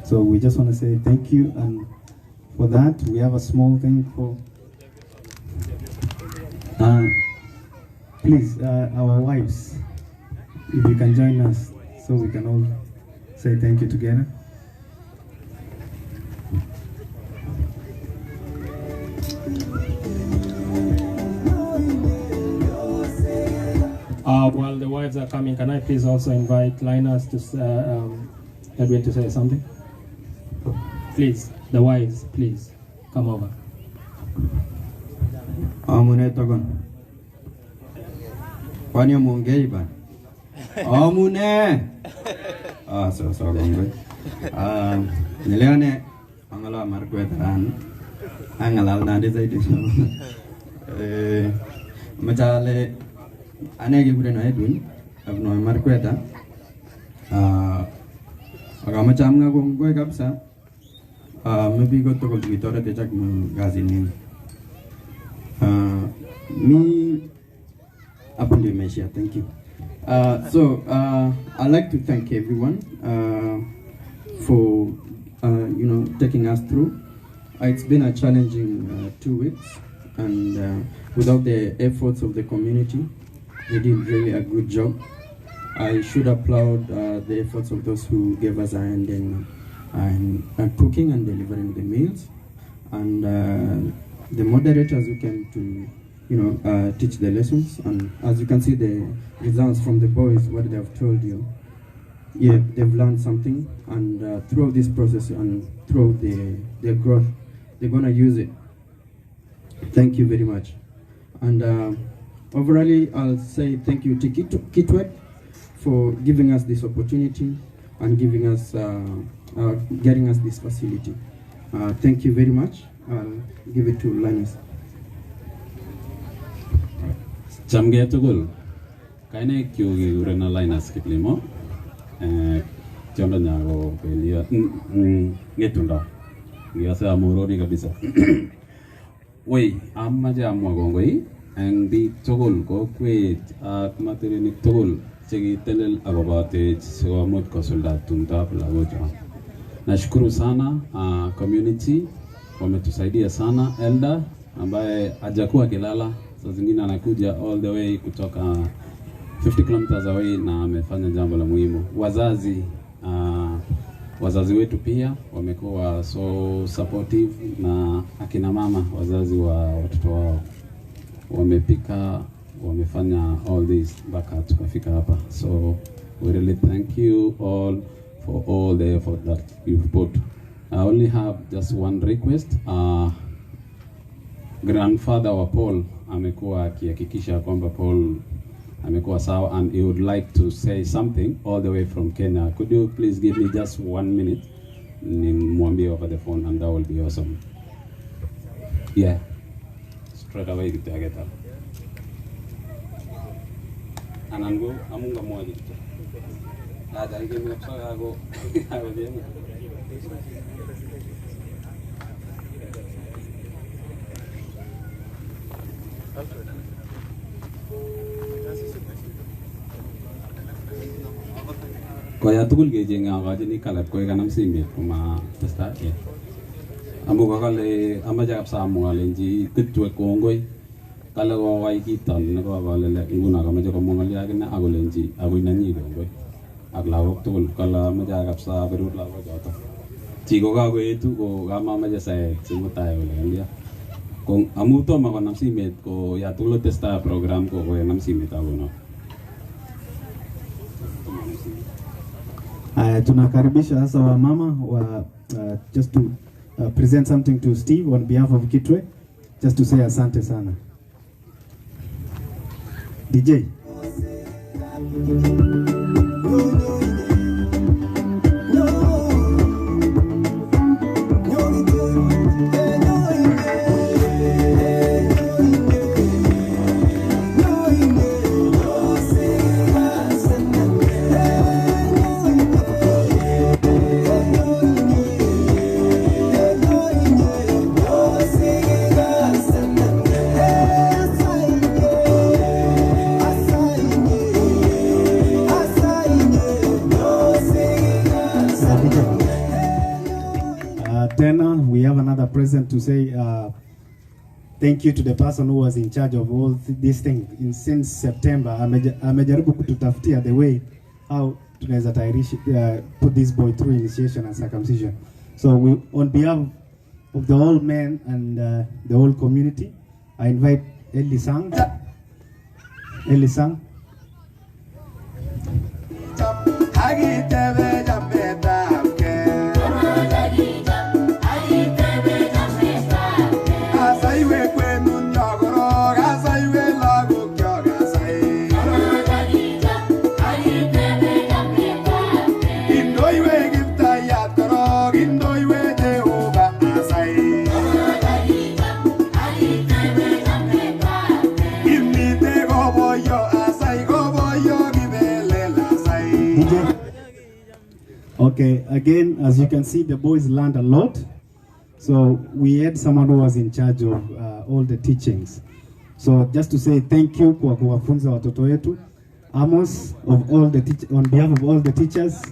Speaker 21: So we just want to say thank you, and for that we have a small thing for please our wives, if you can join us so we can all say thank you together.
Speaker 19: While the wives are coming, can I please also invite Linus to Edwin to say something? Please, the wives, please come over.
Speaker 6: Amune togon. Kwani mongei ba? Amune. So gongwe. Nilione angala markwetaran. Angala nande zaidi. Machale anegi bude no Edwin abno markweta. Agamacham nga gongwe kabisa. Maybe got to go to Victoria to check magazine. Me upon the measure, thank you. I'd like to thank everyone for taking us through. It's been a challenging 2 weeks, and without the efforts of the community, they did really a good job. I should applaud the efforts of those who gave us a hand in cooking and delivering the meals, and the moderators who came to teach the lessons. And as you can see, the results from the boys, what they have told you, yeah, they've learned something, and throughout this process and throughout their growth, they're gonna use it. Thank you very much. And overall, I'll say thank you to Kitwek for giving us this opportunity and giving us getting us this facility. Thank you very much. I'll give it to Linus.
Speaker 22: Jamge tugul kaine kyugi urena Linus kiplimo jamda nyago belia ngetunda ngiasa amuroni kabisa. Wei amma jamwa gongoi ang bi tugul ko kwet at materinik tugul chegi telel agobate siwamot kosulda tumda lagoja. Nashukuru sana community wametusaidia sana. Elder ambaye hajakuwa kilala, saa zingine anakuja all the way kutoka 50 kilometers away na amefanya jambo la muhimu. Wazazi wetu pia wamekuwa so supportive, na akina mama wazazi wa watoto wao wamepika, wamefanya all this mpaka tukafika hapa. So we really thank you all for all the effort that you've put. I only have just one request. Grandfather wa Paul amekuwa akihakikisha kwamba Paul amekuwa sawa, and he would like to say something all the way from Kenya. Could you please give me just 1 minute? Nimwambie over the phone, and that will be awesome. Yeah. Straight away kitageta. Anango amunga moja. Ada ngemi apsa ago demo. Kaya tukul geje nga gaje ni kalat ko kanam simit kuma testa ke amu kakale amaja apsa amu alenji kitwe kongoi kala go wai kitan na ko balele nguna kamaja ko mongal ya kena agolenji agoinani kongoi aglawok tukul kala amaja apsa berut lawo jota chigo ga go etu ko gama amaja sai simutai ole ndia kong amu to ma kanam simit ko ya tulo testa program ko nam simit agono.
Speaker 21: Tunakaribisha sasa wamama wa just to present something to Steve on behalf of Kitwe. just to say asante sana. DJ. We have another present to say thank you to the person who was in charge of all these things since September. Amejaribu kututafutia the way how tunaweza put this boy through initiation and circumcision. So we, on behalf of the whole men and the whole community, I invite Eli Sang. Eli Sang. Okay, again, as you can see, the boys learned a lot. So we had someone who was in charge of all the teachings. So just to say thank you kwa kuwafunza watoto wetu. Amos, of all the on behalf of all the teachers.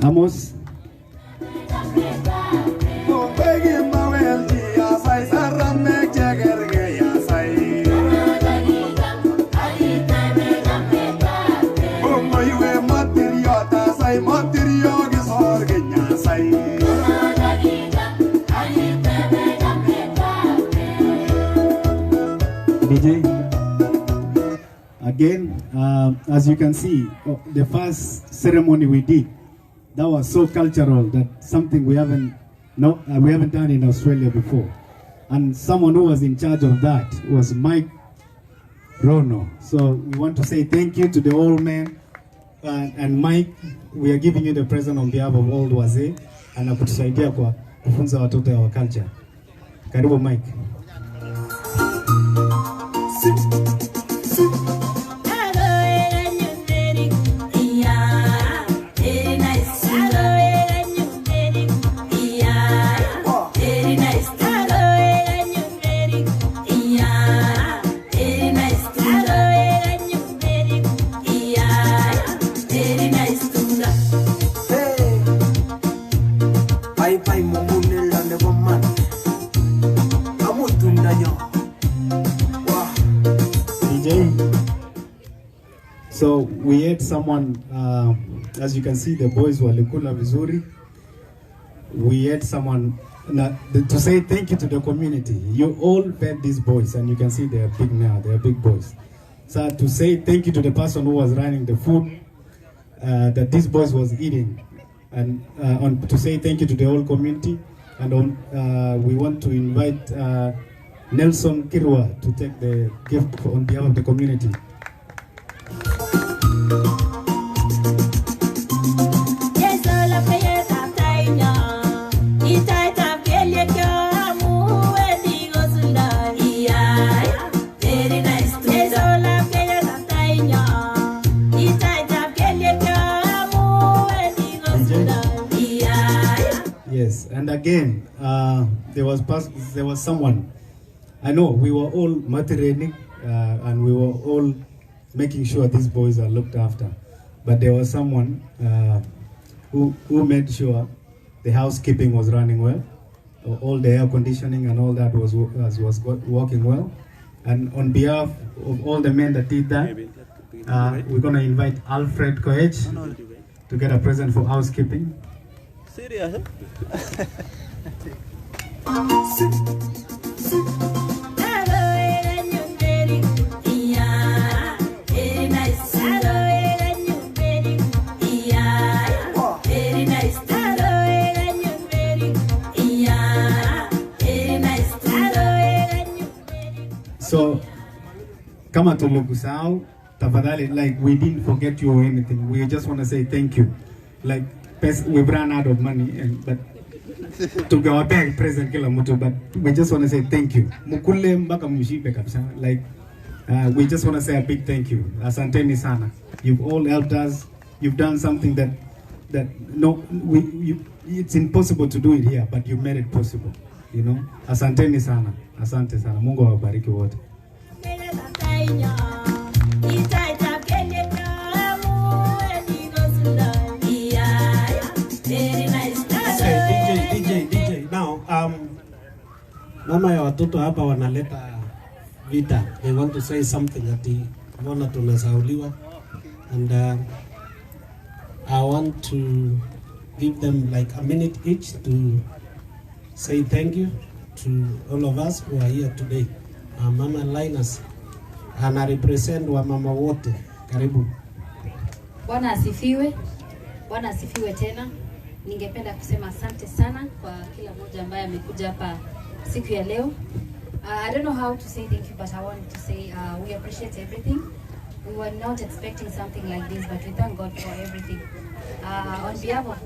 Speaker 21: Amos. DJ. Again, as you can see, the first ceremony we did, that was so cultural, that something we haven't done in Australia before. And someone who was in charge of that was Mike Rono. So we want to say thank you to the old man and Mike. We are giving you the present on behalf of old wazee and akutusaidia kwa kufunza watoto wa culture. Karibu Mike. So we had someone, as you can see, the boys were walikula vizuri. We had someone to say thank you to the community. You all fed these boys, and you can see they are big now. They are big boys. So to say thank you to the person who was running the food that these boys was eating, and to say thank you to the whole community. And we want to invite Nelson Kirwa to take the gift on behalf of the community. Yes, and again, there was someone. I know we were all maturity, and we were all making sure these boys are looked after. But there was someone who made sure the housekeeping was running well, all the air conditioning and all that was working well. And on behalf of all the men that did that, we're going to invite Alfred Koech to get a present for housekeeping.
Speaker 14: Serious?
Speaker 3: Very nice.
Speaker 21: So kama tulikusahau, tafadhali, like we didn't forget you or anything. We just want to say thank you. Like we've run out of money, but to go back present kila mtu, but we just want to say thank you. Mukule mpaka mshibe kabisa. Like we just want to say a big thank you. Asanteni sana. You've all helped us. You've done something that it's impossible to do it here, but you made it possible. You know. Asanteni sana. Asante sana. Mungu awabariki wote.
Speaker 1: DJ. Now, mama ya watoto hapa wanaleta vita. They want to say something ati mbona tunasauliwa, and I want to give them like a minute each to say thank you to all of us who are here today. Mama Linus ana represent wa mama wote. Karibu.
Speaker 3: Bwana asifiwe. Bwana asifiwe tena. Ningependa kusema asante sana kwa kila mmoja ambaye amekuja hapa siku ya leo. I don't know how to say thank you, but I want to say we appreciate everything. We were not expecting something like this, but we thank God for everything. On behalf of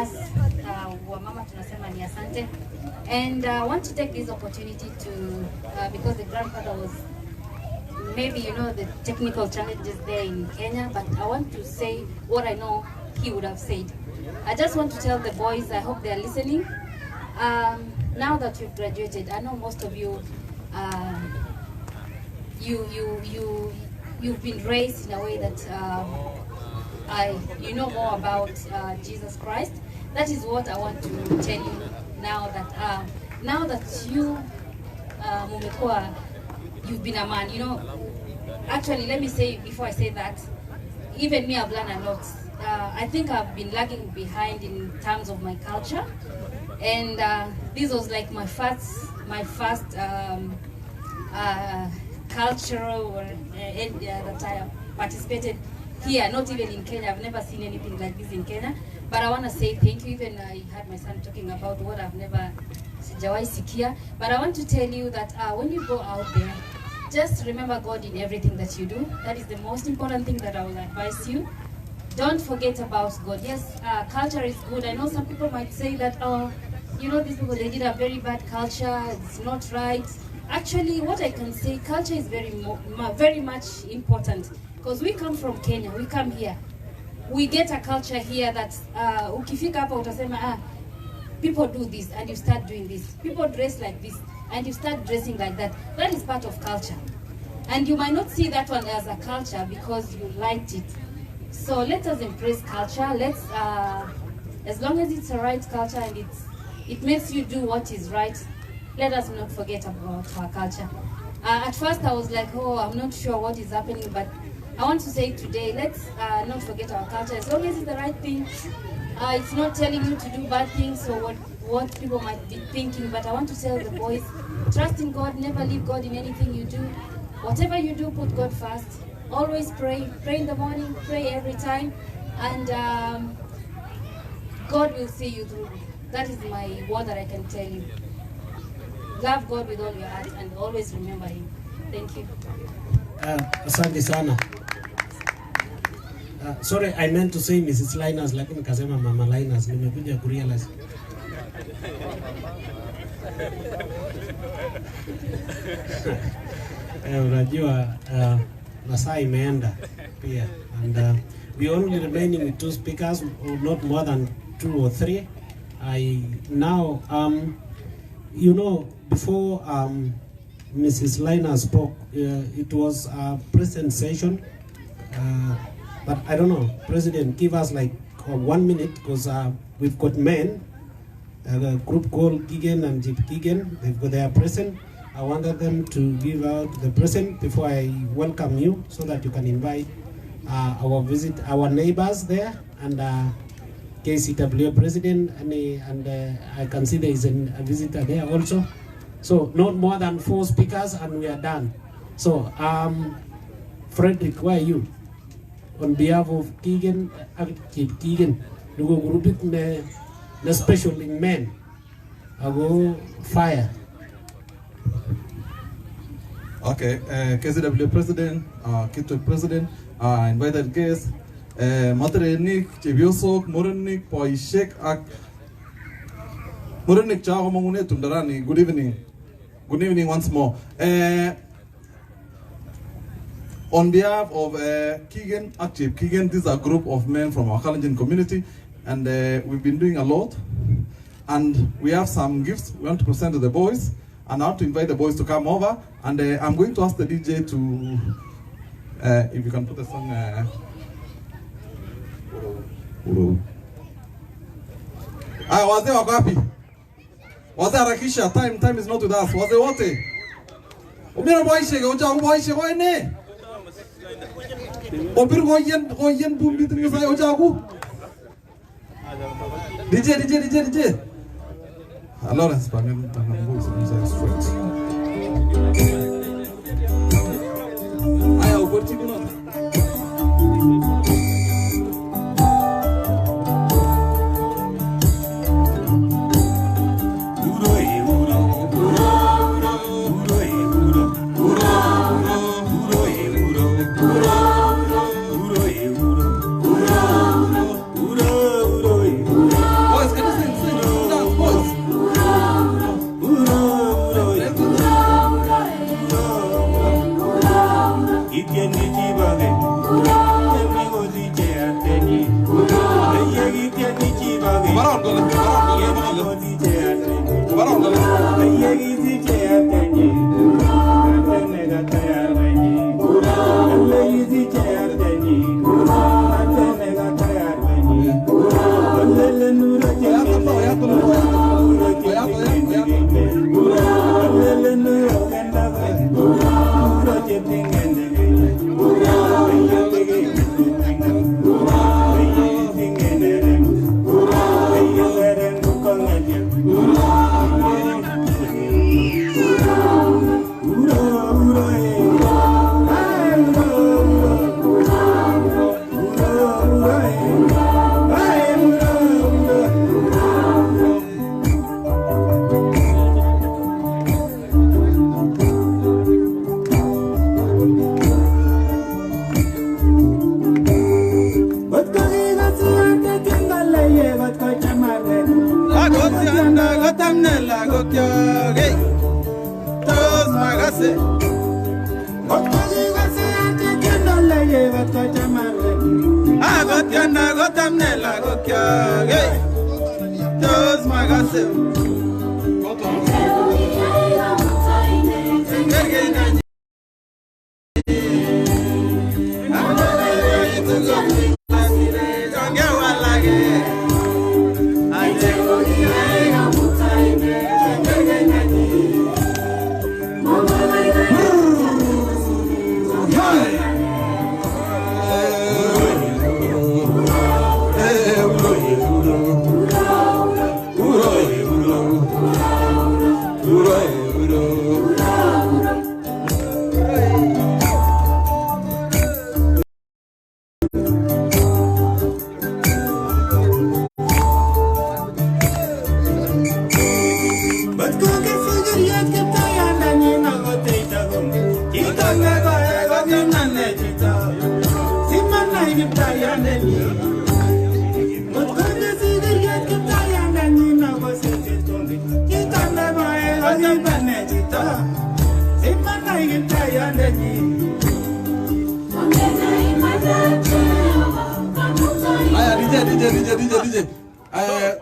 Speaker 3: us, wamama tunasema ni asante. And I want to take this opportunity to, because the grandfather was, maybe you know the technical challenges there in Kenya, but I want to say what I know he would have said. I just want to tell the boys, I hope they are listening. Now that you've graduated, I know most of you, you've been raised in a way that you know more about Jesus Christ. That is what I want to tell you now that you, you've been a man. You know, actually, let me say before I say that, even me, I've learned a lot. I think I've been lagging behind in terms of my culture, and this was like my first cultural that I participated here, not even in Kenya. I've never seen anything like this in Kenya, but I want to say thank you. Even I had my son talking about what I've never sijawahi sikia, but I want to tell you that when you go out there, just remember God in everything that you do. That is the most important thing that I will advise you. Don't forget about God. Yes, culture is good. I know some people might say that, oh, you know, these people, they did a very bad culture, it's not right. Actually, what I can say, culture is very much important, because we come from Kenya, we come here. We get a culture here that, ukifika hapa utasema, people do this, and you start doing this. People dress like this, and you start dressing like that. That is part of culture. And you might not see that one as a culture because you liked it. So let us embrace culture. Let's, as long as it's a right culture and it makes you do what is right, let us not forget about our culture. At first I was like, oh, I'm not sure what is happening, but I want to say today, let's not forget our culture. As long as it's the right thing, it's not telling you to do bad things or what people might be thinking, but I want to tell the boys, trust in God, never leave God in anything you do. Whatever you do, put God first. Always pray. Pray in the morning, pray every time, and God will see you through. That is my word that I can tell you. Love God with all your heart and always remember Him. Thank you.
Speaker 1: Asante sana. Sorry, I meant to say Mrs. Linus, lakini kasema Mama Linus. Nimekuja kurealize. Unajua masaa imeenda pia, and we only remaining with 2 speakers, or not more than 2 or 3. I now you know, before Mrs. Linus spoke, it was a present session, but I don't know, President, give us like 1 minute, because we've got men, a group called KENYAN and Jeep KENYAN. They are present. I wanted them to give out the present before I welcome you, so that you can invite our neighbors there, and KCW president, and I can see there is a visitor there also. So not more than 4 speakers and we are done. So Frederick, where are you? On behalf of KENYAN, we go group it especially men. I go fire.
Speaker 4: Okay, KZW President, Kitwe President, invited guests, Materenik, Chebiosok, Murenik, Poishek, Murenik Chao Mongune Tundarani, good evening. Good evening once more. On behalf of KENYAN, actually, KENYAN, this is a group of men from our Kalenjin community, and we've been doing a lot. And we have some gifts we want to present to the boys, and I want to invite the boys to come over. And I'm going to ask the DJ to, if you can put the song. Wazee wako wapi? Wazee harakisha, time is not with us. Wazee wote. Umira boishe, uja boishe kwa ene. Obir goyen bumbi tini sai uja ku. DJ. Allora spagnolo tanambo sai straight. Aya uporti kuno. DJ.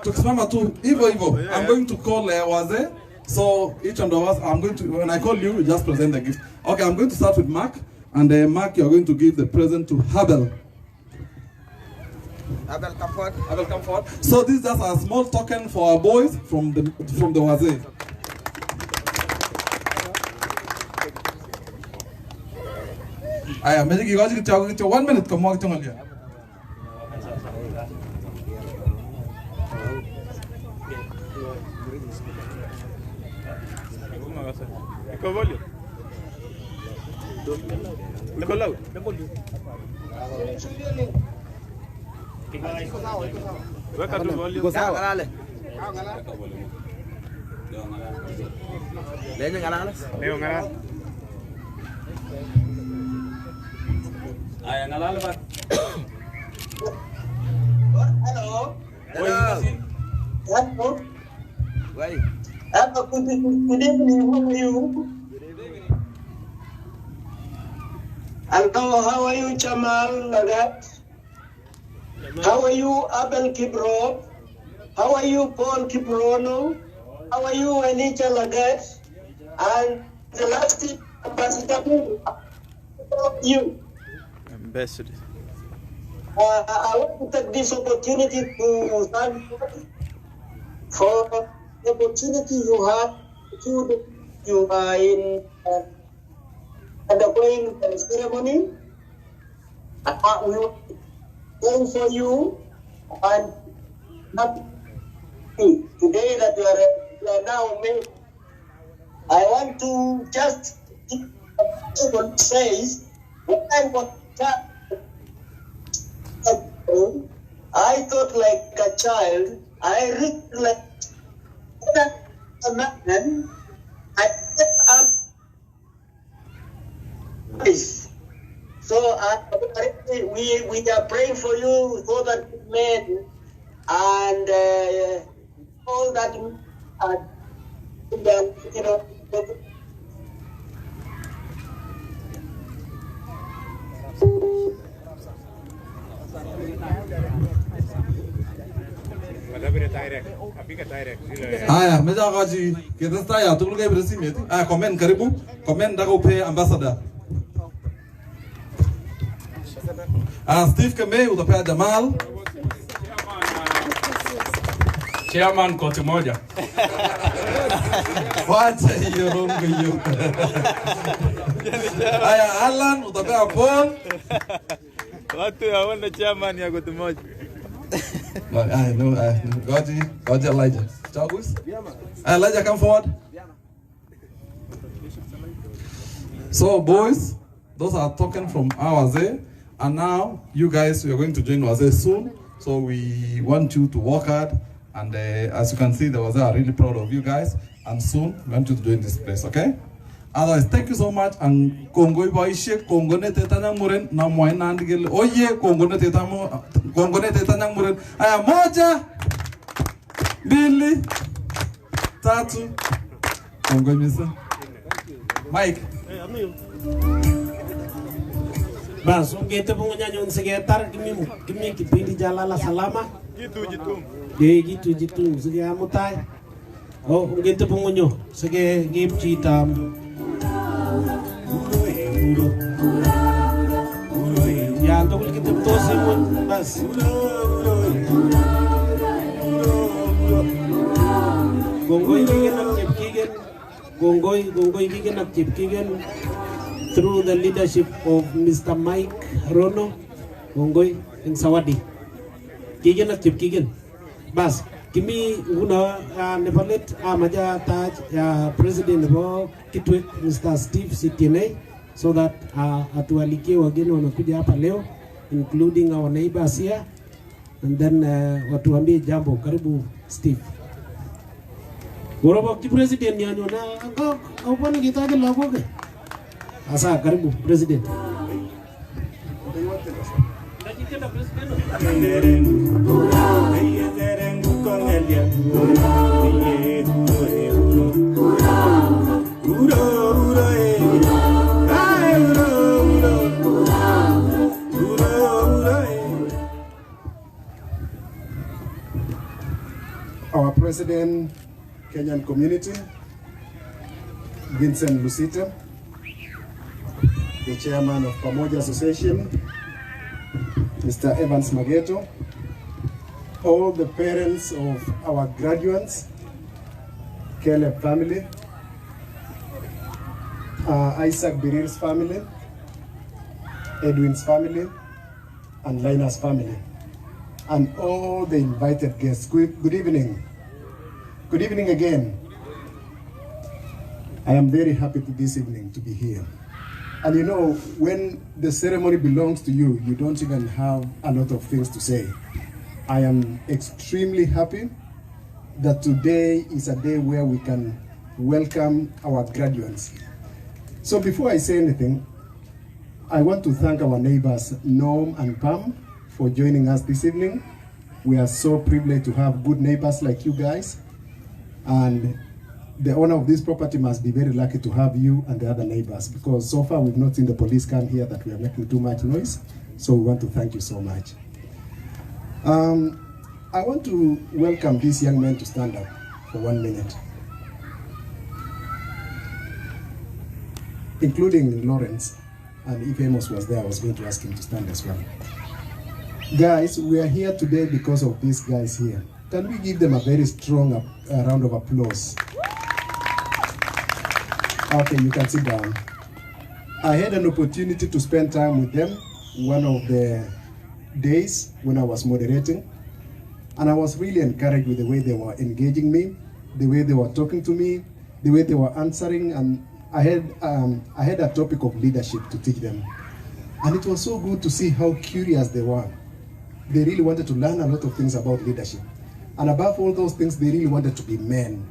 Speaker 4: Tukisimama tu hivyo. I'm going to call Wazee. So each one of us, when I call you just present the gift. Okay, I'm going to start with Mark. And Mark, you're going to give the present to Habel.
Speaker 9: Abel, come forward.
Speaker 4: Abel, come forward. So this is just a small token for our boys from the Wazee. Aya, mejiki gaji kitu 1 minute kama kitu ngalia.
Speaker 9: Iko volume. Iko loud. Weka tu volume. Iko sawa. Ngalale. Lenye ngalale. Leo ngalale.
Speaker 22: Aya ngalala ba?
Speaker 7: Hello. Hello.
Speaker 18: Why?
Speaker 7: Good evening. How are you? Hello. How are you, Jamal Lagat? How are you, Abel Kibro? How are you, Paul Kibrono? How are you, Anita Lagat? And the last thing, Ambassador, you.
Speaker 14: Ambassador.
Speaker 7: I want to take this opportunity to thank you for the opportunity you had to you are in undergoing the ceremony. We will pray for you and not today that you are now made. I want to just say when I was I thought like a child. I read like a man. I set up this. So we are praying for you so that men and all that you know.
Speaker 4: Aya, meja kaji kita saya tu lukai bersih meti. Komen karibu, komen dah kau pay ambassador. Steve Keme utapea Jamal.
Speaker 10: Chairman koti moja.
Speaker 4: Wacha hiyo rongo hiyo. Aya, Alan utapea Paul.
Speaker 14: Watu hawana chairman ya koti moja.
Speaker 4: No, Gaji Elijah. Chagus? Elijah, come forward. So, boys, those are token from our Wazee. And now, you guys, we are going to join Wazee soon. So, we want you to work hard. And as you can see, the Wazee are really proud of you guys. And soon, we want you to join this place, okay? Otherwise, thank you so much. And Kongo Ibaishe, Kongo ne tetanyang muren, na moina andigel. Oye, Kongo ne tetanyang muren. Aya moja, mbili, tatu. Kongo imisa. Mike.
Speaker 1: Bas, ungete pungunya nyon segetar kimi kipindi jalala salama. Gitu jitum sege amutai. Oh, ungete pungunyo sege gip citam. Ya, untuk kita tosi pun bas. Gonggoy kigen aktif kigen through the leadership of Mr. Mike Rono. Gonggoy and Sawadi. Kigen aktif kigen. Bas, kimi guna Nepalet amaja taj President of Kitwek Mr. Steve Sitine. So that atualike wageni wamekuja hapa leo, including our neighbors here, and then watuambie jambo. Karibu Steve. Goroba ki president yanyo na kaupana kita aja lagu ke. Asa karibu president.
Speaker 23: Our president, Kenyan community, Vincent Lusita, the chairman of Pamoja Association, Mr. Evans Mageto, all the parents of our graduates, Caleb family, Isaac Birir's family, Edwin's family, and Lina's family, and all the invited guests. Good evening. Good evening again. I am very happy this evening to be here. And you know, when the ceremony belongs to you, you don't even have a lot of things to say. I am extremely happy that today is a day where we can welcome our graduates. So before I say anything, I want to thank our neighbors Norm and Pam for joining us this evening. We are so privileged to have good neighbors like you guys, and the owner of this property must be very lucky to have you and the other neighbors, because so far we've not seen the police come here that we are making too much noise. So we want to thank you so much. I want to welcome these young men to stand up for 1 minute, including Lawrence, and if Amos was there, I was going to ask him to stand as well. Guys, we are here today because of these guys here. Can we give them a very strong round of applause? Okay, you can sit down. I had an opportunity to spend time with them one of the days when I was moderating, and I was really encouraged with the way they were engaging me, the way they were talking to me, the way they were answering, and I had a topic of leadership to teach them. And it was so good to see how curious they were. They really wanted to learn a lot of things about leadership. And above all those things, they really wanted to be men.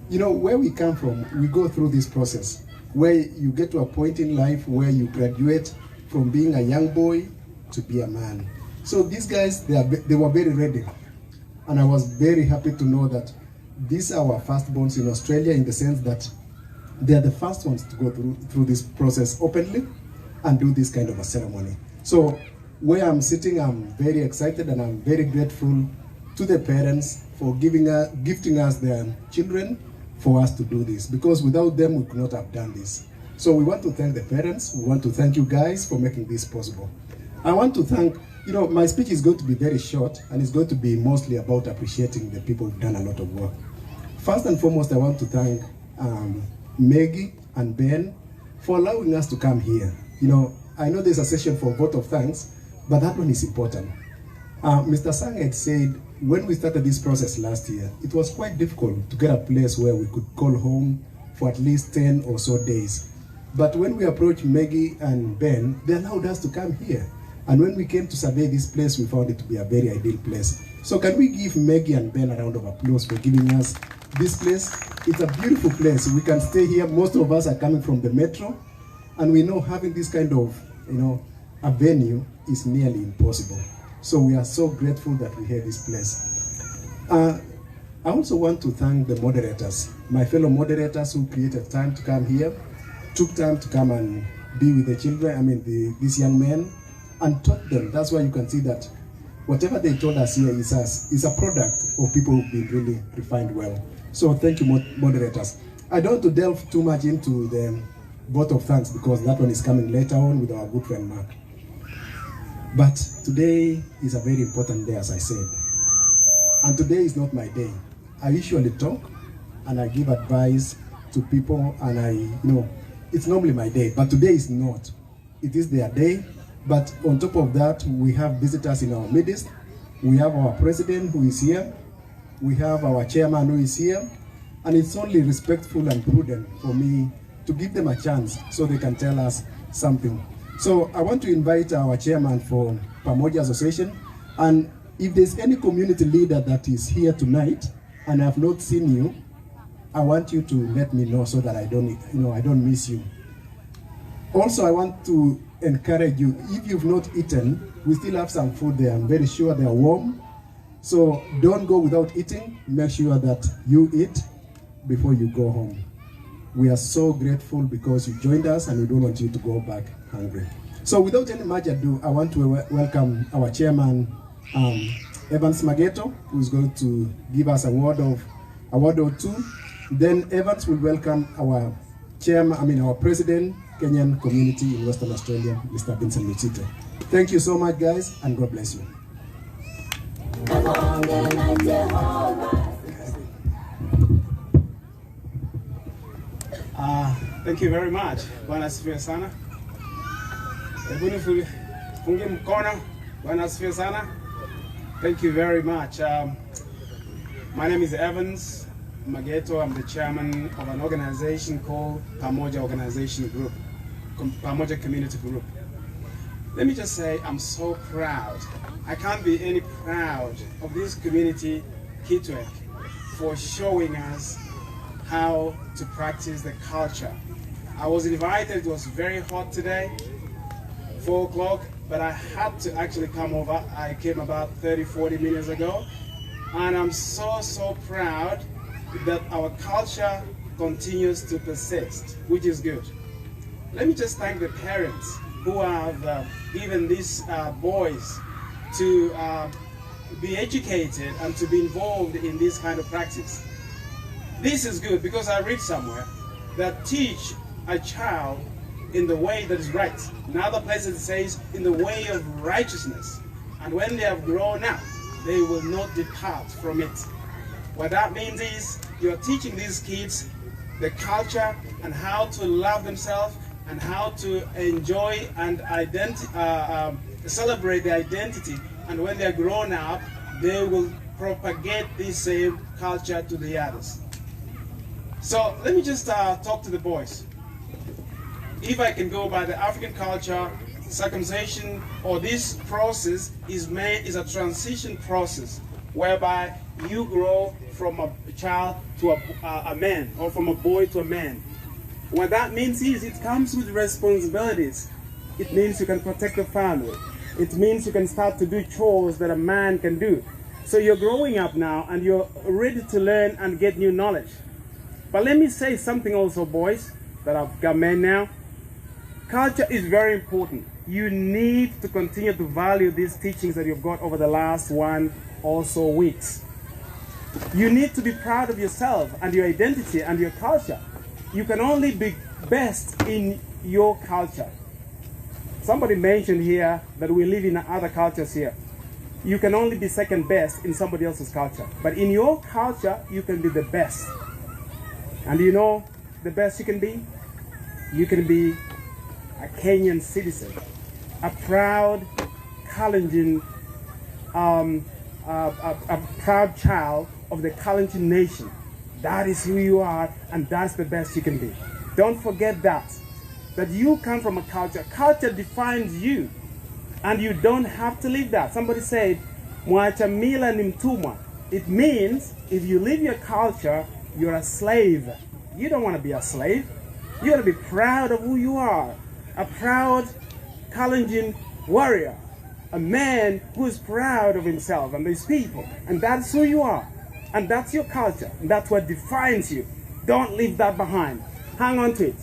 Speaker 23: You know, where we come from, we go through this process where you get to a point in life where you graduate from being a young boy to be a man. So these guys, they were very ready. And I was very happy to know that these are our firstborns in Australia, in the sense that they are the first ones to go through this process openly and do this kind of a ceremony. So where I'm sitting, I'm very excited, and I'm very grateful to the parents for gifting us their children for us to do this, because without them we could not have done this. So we want to thank the parents, we want to thank you guys for making this possible. I want to thank, you know, my speech is going to be very short, and it's going to be mostly about appreciating the people who've done a lot of work. First and foremost, I want to thank Maggie and Ben for allowing us to come here. You know, I know there's a session for vote of thanks, but that one is important. Mr. Sang had said, when we started this process last year, it was quite difficult to get a place where we could call home for at least 10 or so days. But when we approached Maggie and Ben, they allowed us to come here. And when we came to survey this place, we found it to be a very ideal place. So can we give Maggie and Ben a round of applause for giving us this place? It's a beautiful place. We can stay here. Most of us are coming from the metro, and we know having this kind of, you know, a venue is nearly impossible. So we are so grateful that we have this place. I also want to thank the moderators, my fellow moderators who created time to come here, took time to come and be with the children, these young men, and taught them. That's why you can see that whatever they told us here is a product of people who've been really refined well. So thank you, moderators. I don't want to delve too much into the vote of thanks, because that one is coming later on with our good friend Mark. But today is a very important day, as I said. And today is not my day. I usually talk and I give advice to people, and it's normally my day, but today is not. It is their day. But on top of that, we have visitors in our midst. We have our president who is here. We have our chairman who is here. And it's only respectful and prudent for me to give them a chance so they can tell us something. So I want to invite our chairman for Pamoja Association. And if there's any community leader that is here tonight and I have not seen you, I want you to let me know so that I don't miss you. Also, I want to encourage you, if you've not eaten, we still have some food there. I'm very sure they are warm. So don't go without eating. Make sure that you eat before you go home. We are so grateful because you joined us, and we don't want you to go back hungry. So without any much ado, I want to welcome our chairman, Evans Mageto, who's going to give us a word or two. Then Evans will welcome our our president, Kenyan community in Western Australia, Mr. Vincent Luchite. Thank you so much, guys, and God bless you.
Speaker 11: Thank you very much. Bwana asifiwe sana. Funge mkono. Bwana asifiwe sana. Thank you very much. My name is Evans Mageto. I'm the chairman of an organization called Pamoja Organization Group, Pamoja Community Group. Let me just say I'm so proud. I can't be any proud of this community, Kitwek, for showing us how to practice the culture. I was invited, it was very hot today, 4 o'clock, but I had to actually come over. I came about 30-40 minutes ago, and I'm so proud that our culture continues to persist, which is good. Let me just thank the parents who have given these boys to be educated and to be involved in this kind of practice. This is good because I read somewhere that teach a child in the way that is right. In other places it says in the way of righteousness. And when they have grown up, they will not depart from it. What that means is you're teaching these kids the culture and how to love themselves and how to enjoy and celebrate their identity. And when they're grown up, they will propagate this same culture to the others. So let me just talk to the boys. If I can go by the African culture, circumcision or this process is a transition process whereby you grow from a child to a man, or from a boy to a man. What that means is it comes with responsibilities. It means you can protect the family. It means you can start to do chores that a man can do. So you're growing up now and you're ready to learn and get new knowledge. But let me say something also, boys, that I've got men now. Culture is very important. You need to continue to value these teachings that you've got over the last 1 or so weeks. You need to be proud of yourself and your identity and your culture. You can only be best in your culture. Somebody mentioned here that we live in other cultures here. You can only be second best in somebody else's culture. But in your culture, you can be the best. And you know the best you can be? You can be a Kenyan citizen, a proud Kalenjin, a proud child of the Kalenjin nation. That is who you are, and that's the best you can be. Don't forget that you come from a culture. Culture defines you, and you don't have to live that. Somebody said, "Mwacha mila ni mtumwa." It means if you live your culture, you're a slave. You don't want to be a slave. You want to be proud of who you are. A proud Kalenjin warrior. A man who is proud of himself and his people. And that's who you are. And that's your culture. And that's what defines you. Don't leave that behind. Hang on to it.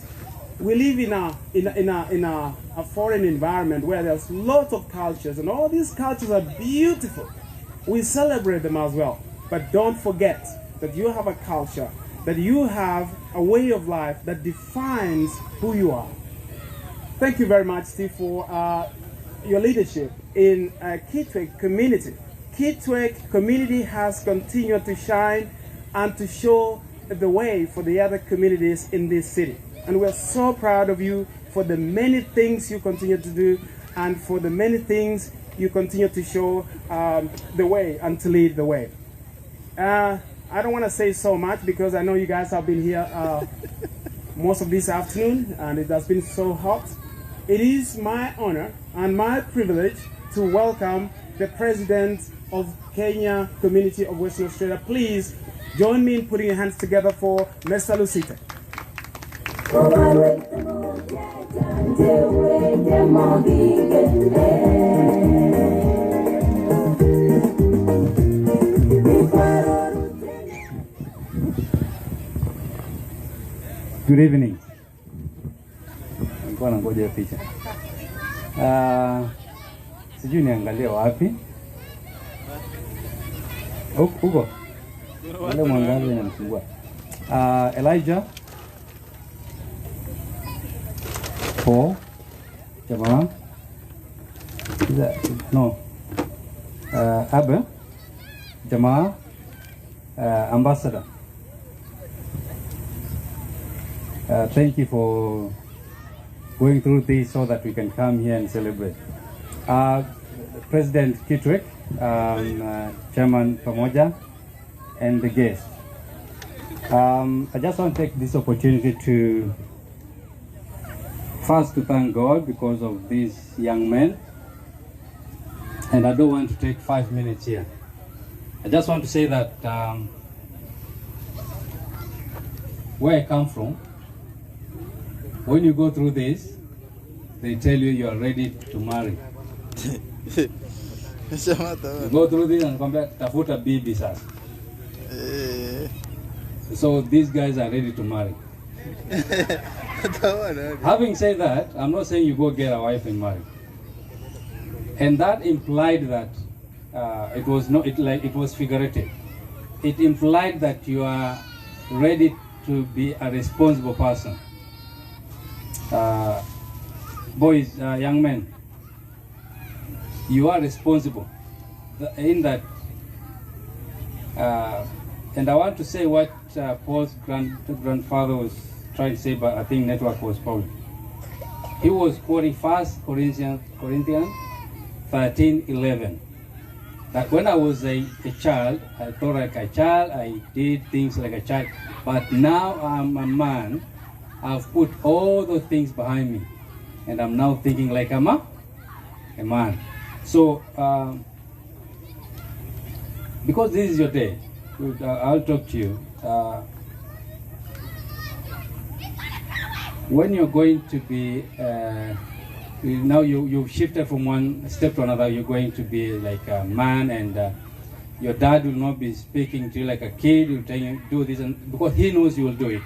Speaker 11: We live in a foreign environment where there's lots of cultures, and all these cultures are beautiful. We celebrate them as well. But don't forget that you have a culture, that you have a way of life that defines who you are. Thank you very much, Steve, for your leadership in Kitwek community. Kitwek community has continued to shine and to show the way for the other communities in this city. And we're so proud of you for the many things you continue to do and for the many things you continue to show the way and to lead the way. I don't want to say so much because I know you guys have been here most of this afternoon and it has been so hot. It is my honor and my privilege to welcome the President of Kenya Community of Western Australia. Please join me in putting your hands together for Mr. Lusite.
Speaker 13: Good evening. Nilikuwa nangoja picha. Sijui niangalie wapi. Huko. Wale mwangalie inanisumbua. Elijah. Paul. Jamaa. No. Abba. Jamaa. Ambassador. Thank you for going through this so that we can come here and celebrate. President Kitwek, Chairman Pamoja, and the guests. I just want to take this opportunity to first to thank God because of these young men. And I don't want to take 5 minutes here. I just want to say that where I come from, when you go through this,
Speaker 15: they tell you are ready to marry. You go through this and come back, tafuta bibi sasa. So these guys are ready to marry. Having said that, I'm not saying you go get a wife and marry. And that implied that it was not, it was figurative. It implied that you are ready to be a responsible person. Boys, young men, you are responsible in that. And I want to say what Paul's grandfather was trying to say, but I think network was problem. He was quoting 1 Corinthians 13:11. That when I was a child, I thought like a child, I did things like a child, but now I'm a man, I've put all the things behind me, and I'm now thinking like a man. So, because this is your day, I'll talk to you. When you're going to be, now you've shifted from one step to another, you're going to be like a man, and your dad will not be speaking to you like a kid, he'll tell you do this, and because he knows you will do it.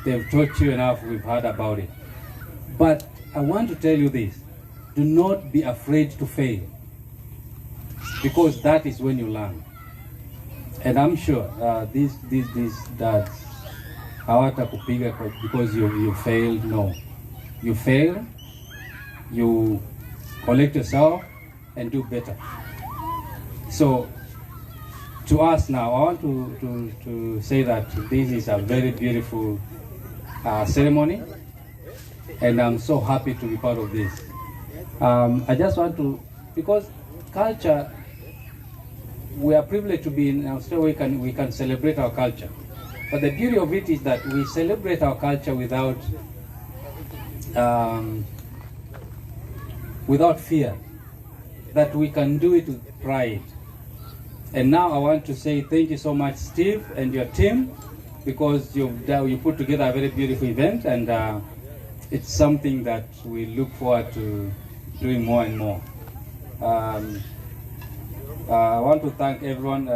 Speaker 15: They've taught you enough, we've heard about it. But I want to tell you this, do not be afraid to fail, because that is when you learn. And I'm sure these dads, hawatakupiga because you failed. No, you fail, you collect yourself and do better. So to us now, I want to say that this is a very beautiful ceremony, and I'm so happy to be part of this. I just want to, because culture, we are privileged to be in Australia, we can celebrate our culture. But the beauty of it is that we celebrate our culture without fear, that we can do it with pride. And now I want to say thank you so much, Steve and your team, because you put together a very beautiful event, and it's something that we look forward to doing more and more. I want to thank everyone.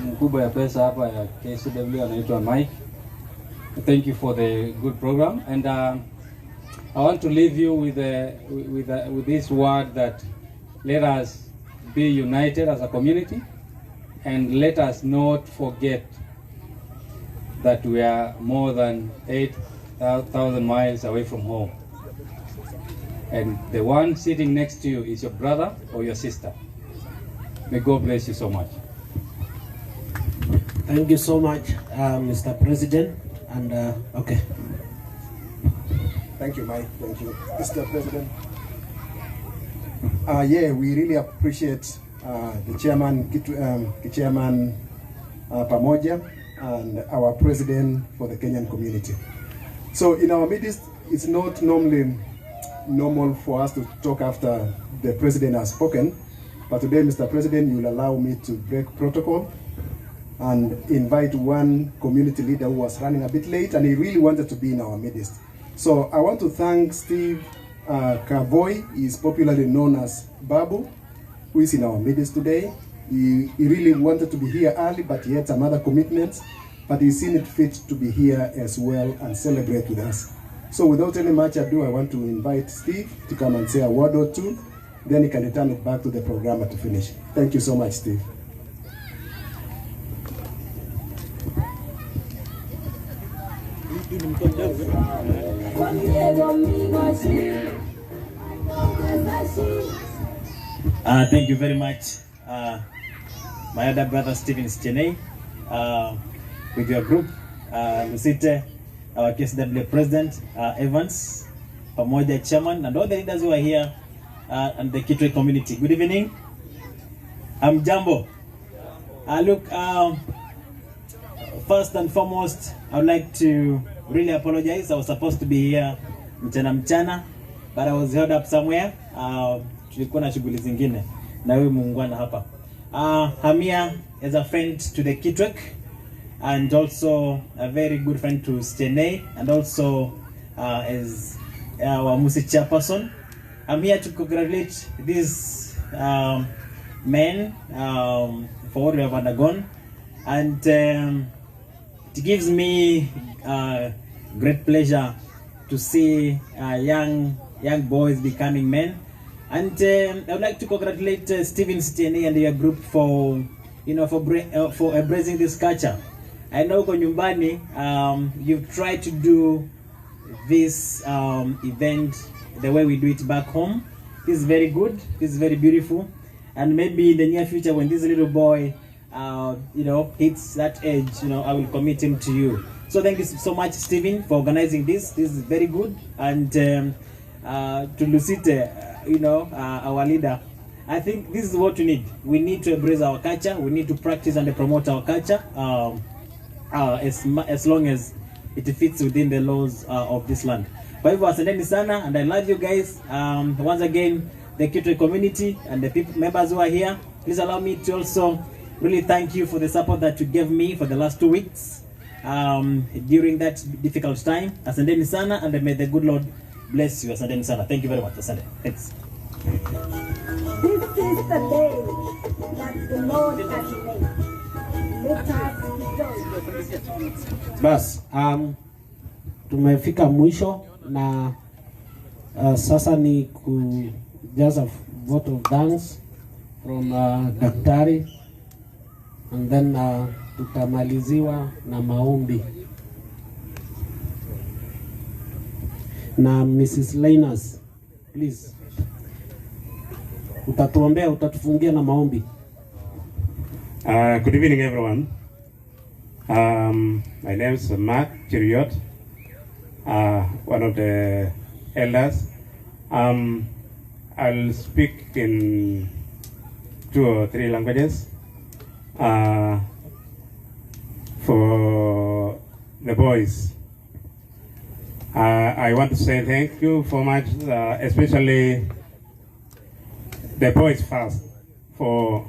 Speaker 15: Mkubwa ya pesa hapa ya KCW anaitwa Mike. Thank you for the good program, and I want to leave you with this word that let us be united as a community, and let us not forget that we are more than 8,000 miles away from home, and the one sitting next to you is your brother or your sister. May God bless you so much.
Speaker 1: Thank you so much, Mr. President. And okay.
Speaker 23: Thank you, Mike. Thank you, Mr. President. Yeah, we really appreciate the chairman, Chairman Pamoja, and our president for the Kenyan community. So in our midst, it's not normally normal for us to talk after the president has spoken. But today, Mr. President, you will allow me to break protocol and invite one community leader who was running a bit late, and he really wanted to be in our midst. So I want to thank Steve Kavoy. He is popularly known as Babu, who is in our midst today. He really wanted to be here early, but he had some other commitments, but he's seen it fit to be here as well and celebrate with us. So without any much ado, I want to invite Steve to come and say a word or two. Then he can return it back to the programmer to finish. Thank you so much, Steve.
Speaker 16: Thank you very much, my other brother Stephen Cheney, with your group, Lucite, our KSW President, Evans, Pamoja Chairman, and all the leaders who are here, and the Kitwe community. Good evening. I'm Jambo. Look, first and foremost, I would like to really apologize. I was supposed to be here mchana, but I was held up somewhere. Tulikuwa na shughuli zingine na wewe muungwana hapa. I'm here as a friend to the Kitwek, and also a very good friend to Stene, and also as our Musi chairperson. I'm here to congratulate these men for what we have undergone, and it gives me great pleasure to see young boys becoming men. And I would like to congratulate Stephen Stene and your group for for embracing this culture. I know kwa nyumbani you've tried to do this event the way we do it back home. This is very good. This is very beautiful. And maybe in the near future, when this little boy hits that age, I will commit him to you. So thank you so much, Stephen, for organizing this. This is very good. And to Lucite, our leader, I think this is what we need. We need to embrace our culture. We need to practice and promote our culture as long as it fits within the laws of this land. Kwa hivyo asanteni sana, and I love you guys. Once again, the Kitwe community and the people, members who are here, please allow me to also really thank you for the support that you gave me for the last 2 weeks during that difficult time. Asanteni sana, and may the good Lord bless you. Asanteni sana. Thank you very much. Asante. Thanks.
Speaker 5: This is the day that the Lord has made. Let us rejoice.
Speaker 1: Bas, tumefika mwisho na sasa ni kujaza vote of thanks from daktari, and then tutamaliziwa na maombi na Mrs. Linus, please utatuombea, utatufungia na maombi.
Speaker 12: Good evening, everyone. My name is Mark Chiriot, one of the elders. I'll speak in 2 or 3 languages for the boys. I want to say thank you so much, especially the boys first, for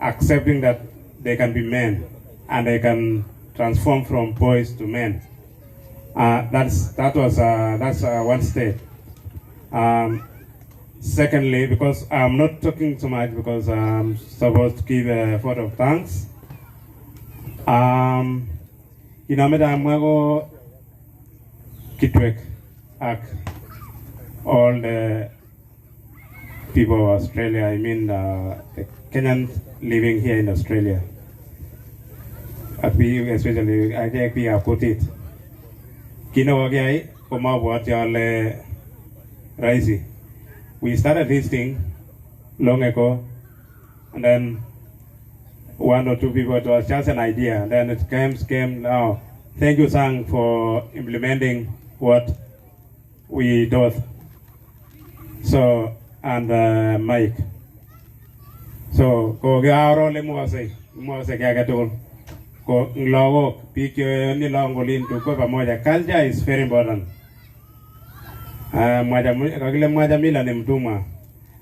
Speaker 12: accepting that they can be men and they can transform from boys to men. That's one step. Secondly, because I'm not talking too much because I'm supposed to give a vote of thanks. Kitwek all the people of Australia, I mean the Kenyans living here in Australia. Especially, I think we have put it. We started this thing long ago, and then 1 or 2 people, it was just an idea, and then it came now. Thank you, Sang, for implementing what we do. So, and Mike. So, go garo le muase kagatul. Go logo picture ni longolin to go pamoja. Culture is very important. Moja mila ni mtumwa.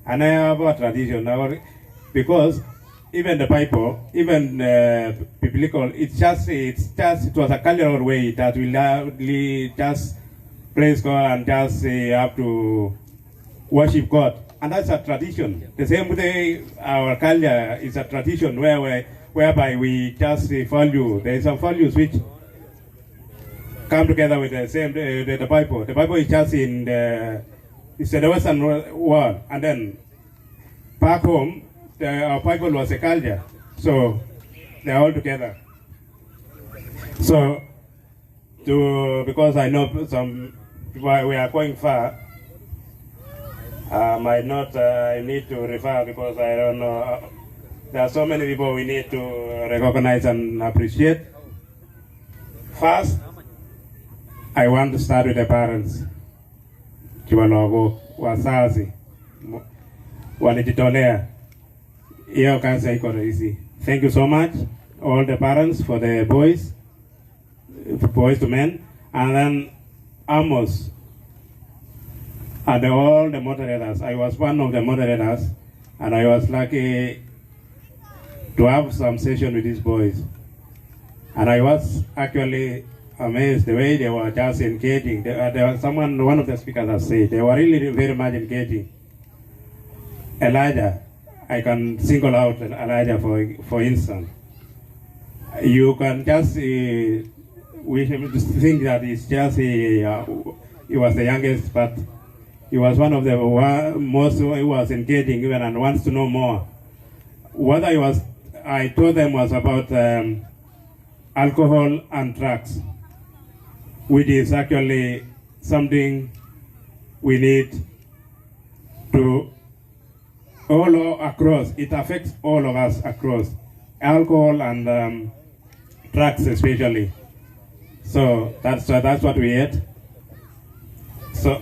Speaker 12: About tradition, because even the Bible, even biblical, it was a cultural way that we just praise God and just have to worship God, and that's a tradition. The same way our culture is a tradition whereby we just value. There are some values which come together with the same the Bible. The Bible is just in the Western world, and then back home our Bible was a culture, so they're all together. So, because I know some people, we are going far, might not, I need to refer because I don't know. There are so many people we need to recognize and appreciate. First, I want to start with the parents. Kiwalogo, wazazi, walijitolea. Hiyo kazi haiko rahisi. Thank you so much, all the parents, for the boys to men, and then Amos, and all the moderators. I was one of the moderators, and I was lucky to have some session with these boys. And I was actually amazed the way they were just engaging. There was one of the speakers has said, they were really very much engaging. Elijah, I can single out Elijah for instance. You can just we think that it's just he was the youngest, but he was one of the most who was engaging even and wants to know more. What I told them was about alcohol and drugs, which is actually something we need to all across. It affects all of us across, alcohol and drugs especially. So that's what we ate. So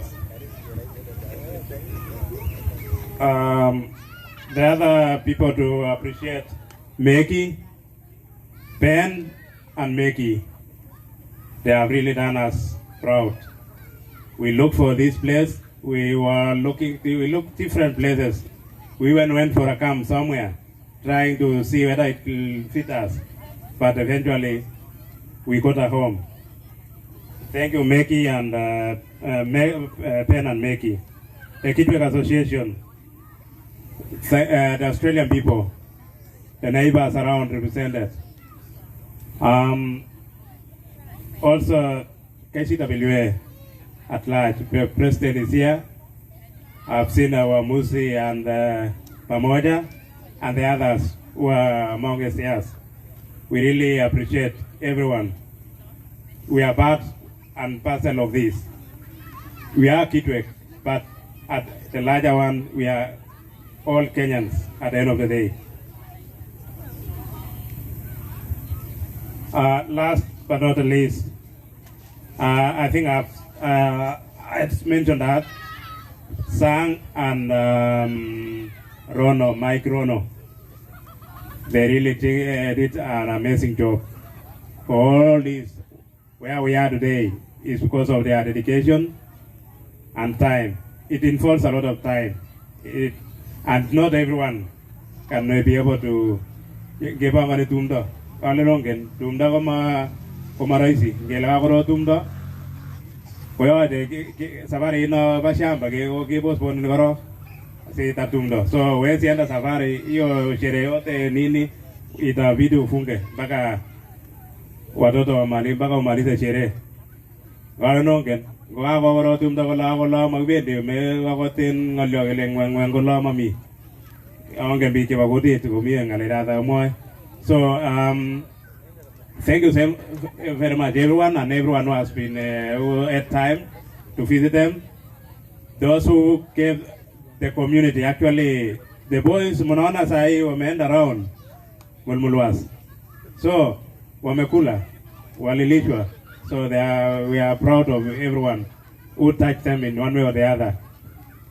Speaker 12: the other people to appreciate Meki, Ben and Meki. They have really done us proud. We looked for this place. We looked different places. We even went for a camp somewhere, trying to see whether it will fit us. But eventually, we got a home. Thank you, Meki and Ben and Meki. The Kitwek Association, the Australian people, the neighbors around represented. Also, KCWA at large, the president is here. I've seen our Musi and Pamoja and the others who are among us here. We really appreciate everyone. We are part and parcel of this. We are Kitwek, but at the larger one, we are all Kenyans at the end of the day. Last but not least, I think I mentioned that Sang and Mike Rono, they really did an amazing job. For all this, where we are today is because of their dedication and time. It involves a lot of time. And not everyone can be able to give up on tumdo. Tumdo kama raisi. Ngela koro tumdo. Kwa de safari ino bashamba ke boss pon koro si tatumdo. So we sienda safari hiyo sherehe yote nini itabidi ufunge mpaka watoto wamalize sherehe. Wale nongen kwa koro tumdo kola magbendi me wakotin ngalyo kele ngwen kola mami. Ongen bi cheba kodit komi ngalera ta moy. So thank you very much everyone and everyone who has been who had time to visit them. Those who gave the community, actually the boys munaona sahi wameenda around Mulmulwas. So wamekula, walilishwa. So we are proud of everyone who touched them in one way or the other.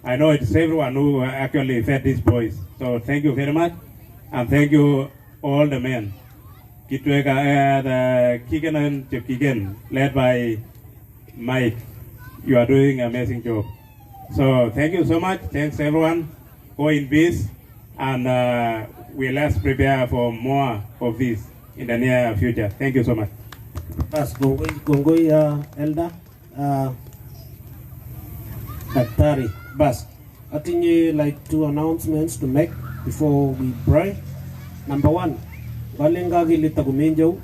Speaker 12: I know it's everyone who actually fed these boys. So thank you very much, and thank you all the men. Kitweka, the Kigen and Kigen, led by Mike. You are doing an amazing job. So thank you so much. Thanks everyone. Go in peace, and let's prepare for more of this in the near future. Thank you so much.
Speaker 1: Bas, gongoi Elda, Daktari. Bas, I think you like 2 announcements to make before we pray. Number 1, balenga gili tagumenjo.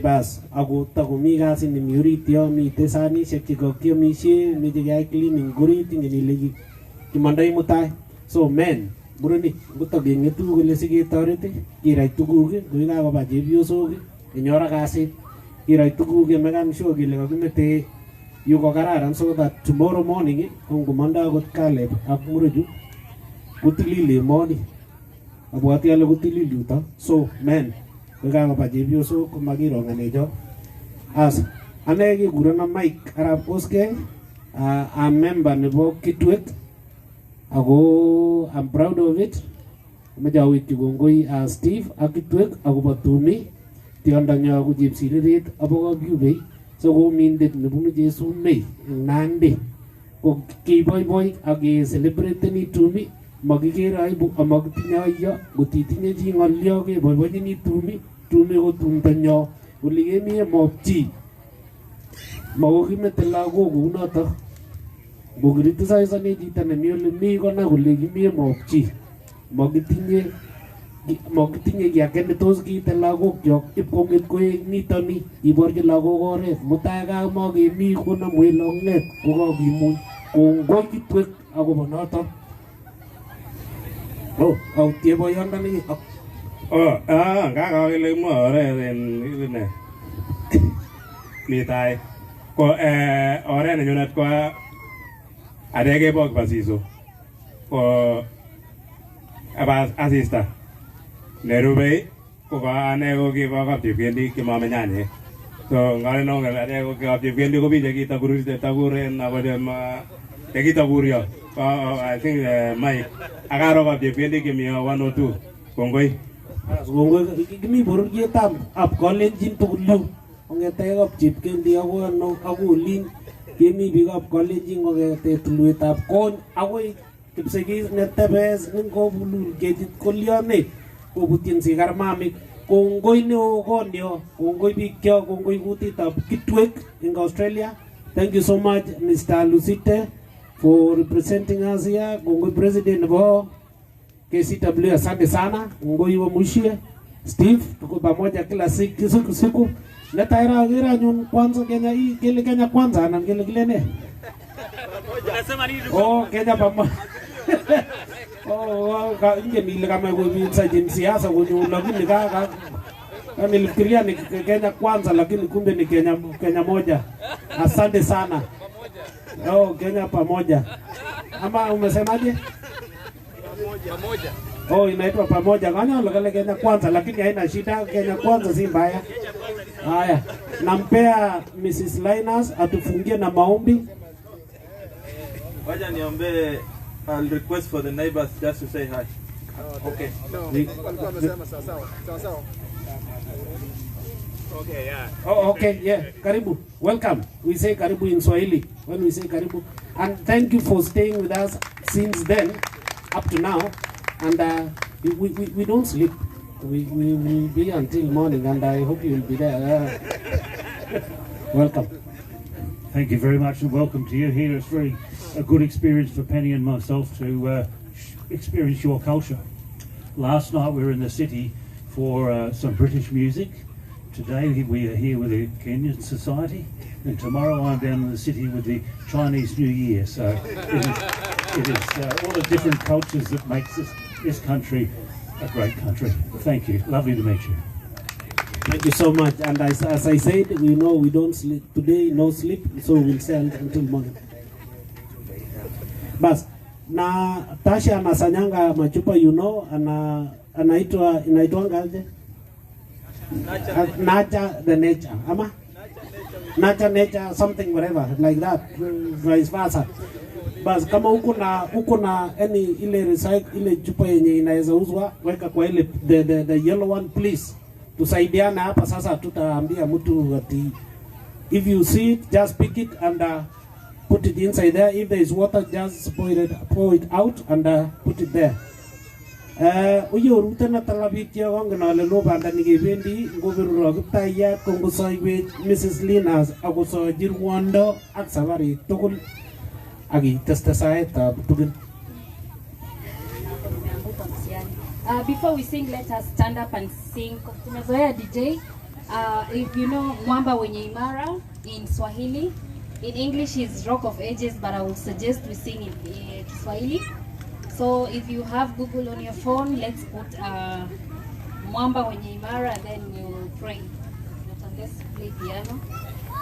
Speaker 1: Bas, ago tagumiga sin ni miuritio mi tesani shekiko kio mi she mi digai cleaning guriting ni legi kimandai mutai. So men, buruni buta bingi tu gule sigi torite kirai tuguge guiga go ba jebiosoge inyora kasi kirai tuguge megan show gile go mete you go kararan so that tomorrow morning kung gumanda got Caleb ak muruju gutilili morning abuati alo gutilili uta. So men guiga go ba jebioso kumagiro nganejo as anegi gurana Mike arab oske a member nebo Kitwek. Ago, I'm proud of it. Majawit Gongoi as Steve Akitwek, Agobatumi, the Andanya Gypsy rate, Aboga Gube, so go mean that Nabunu Jesu May, Nandi. Go key boy, Agi celebrate to me, Magigera, Amagtina, Gutitina, or Lioge, but what you need to me, tume ko tumtanyo uligemi mopchi mawokimete lagok unoto bogiritisaisan chito nemi ole mi kona kole kimi mopchi mokitinye ki age netos kiite lagok chok ipkong'et koek nitoni iborchi lagok oret mutai ka makemi konamwech long'et kokakimuny kongoi kitwek akobo noto. Autie boyondoni
Speaker 12: ngakakele mwa oret en ne mitai ko oret nenyunet ko adege bok basiso ko abas asista nerube ko ane ko kiba kapchepkendi kimamenyanye so ngale no ngale ko kapchepkendi ko bije kitakuren abadema tekitakurio I think mai agaro kapchepkendi kimio 102 kongoi
Speaker 1: kimi bororietab ab kalenjin tugul ongete kapchepkendi ako olin kemi biikab kalenjin kongete tulwetab kony akoi kipsigis netebes ningobulul ketit kolyone kobutyin sikarmamik kongoi neo konyo kongoi biikyo kongoi kutitab kitwek in Australia. Thank you so much Mr. Lusite for representing us here. Kongoi president nebo KCW, asante sana. Kongoi wa mushie Steve, tuko pamoja kila siku. Netaira agira nyun kwanza Kenya hii kile Kenya kwanza na kile ne. Unasema nini? Kenya pamoja. Nje ni kama kuiza siasa kwenye lakini kaka nilifikiria ni Kenya kwanza lakini kumbe ni Kenya moja. Asante sana. Kenya pamoja. Ama umesemaje? Pamoja. Inaitwa pamoja. Kanya lokale Kenya kwanza lakini haina shida, Kenya kwanza si mbaya. Haya, nampea Mrs. Linus atufungie na maombi.
Speaker 14: Wacha niombe. I'll request for the neighbors just to say hi. Okay.
Speaker 1: Okay, yeah. Okay, yeah. Karibu. Welcome. We say karibu in Swahili when we say karibu. And thank you for staying with us since then up to now. And we don't sleep. We will be until morning, and I hope you will be there. Welcome.
Speaker 2: Thank you very much, and welcome to you here. It's a good experience for Penny and myself to experience your culture. Last night we were in the city for some British music. Today we are here with the Kenyan Society, and tomorrow I'm down in the city with the Chinese New Year. So it is all the different cultures that makes this country a great country. Thank you. Lovely to meet you.
Speaker 1: Thank you so much. And as I said, we know we don't sleep today, no sleep, so we'll stay until morning. Bas, na Tasha anasanyanga machupa, you know, inaitwanga aje? Nature the nature. Ama? Nature, something whatever, like that, vice versa. Bas, kama uko na any ile recycle ile chupa yenye inaweza uzwa, weka kwa ile the yellow one please. Tusaidiana hapa sasa, tutaambia mtu ati if you see it just pick it and put it inside there. If there is water just pour it out and put it there. Uyo rute na talabitya wangana lelo banda nigebendi ngobiru gitaya kongosoiwe Mrs. Linas agoso jirwando ak sabari tugul agi testasaeta tugul.
Speaker 3: Before we sing, let us stand up and sing. Tumezoea DJ. If you know Mwamba Wenye Imara in Swahili, in English is Rock of Ages, but I would suggest we sing in Swahili. So if you have Google on your phone, let's put Mwamba Wenye Imara and then we'll pray. Not unless play piano.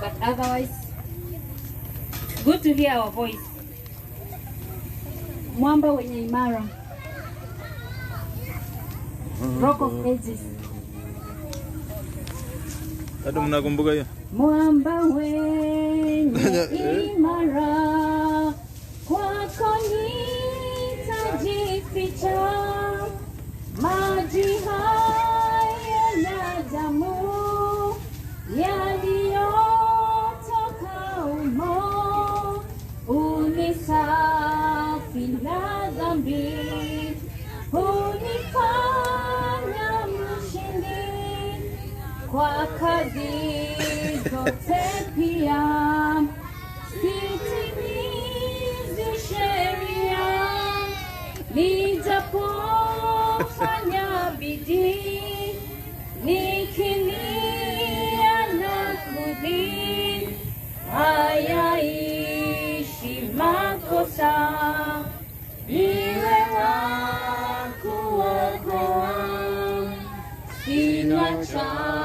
Speaker 3: But otherwise, good to hear our voice. Mwamba Wenye Imara. Rock of Ages.
Speaker 14: Bado mnakumbuka hiyo?
Speaker 3: Mwamba wenye imara, kwako nitajificha, maji haya na damu yaliyotoka umo, unisafi na dhambi, unifanya mshindi
Speaker 8: Iwe wakuokoa, sina cha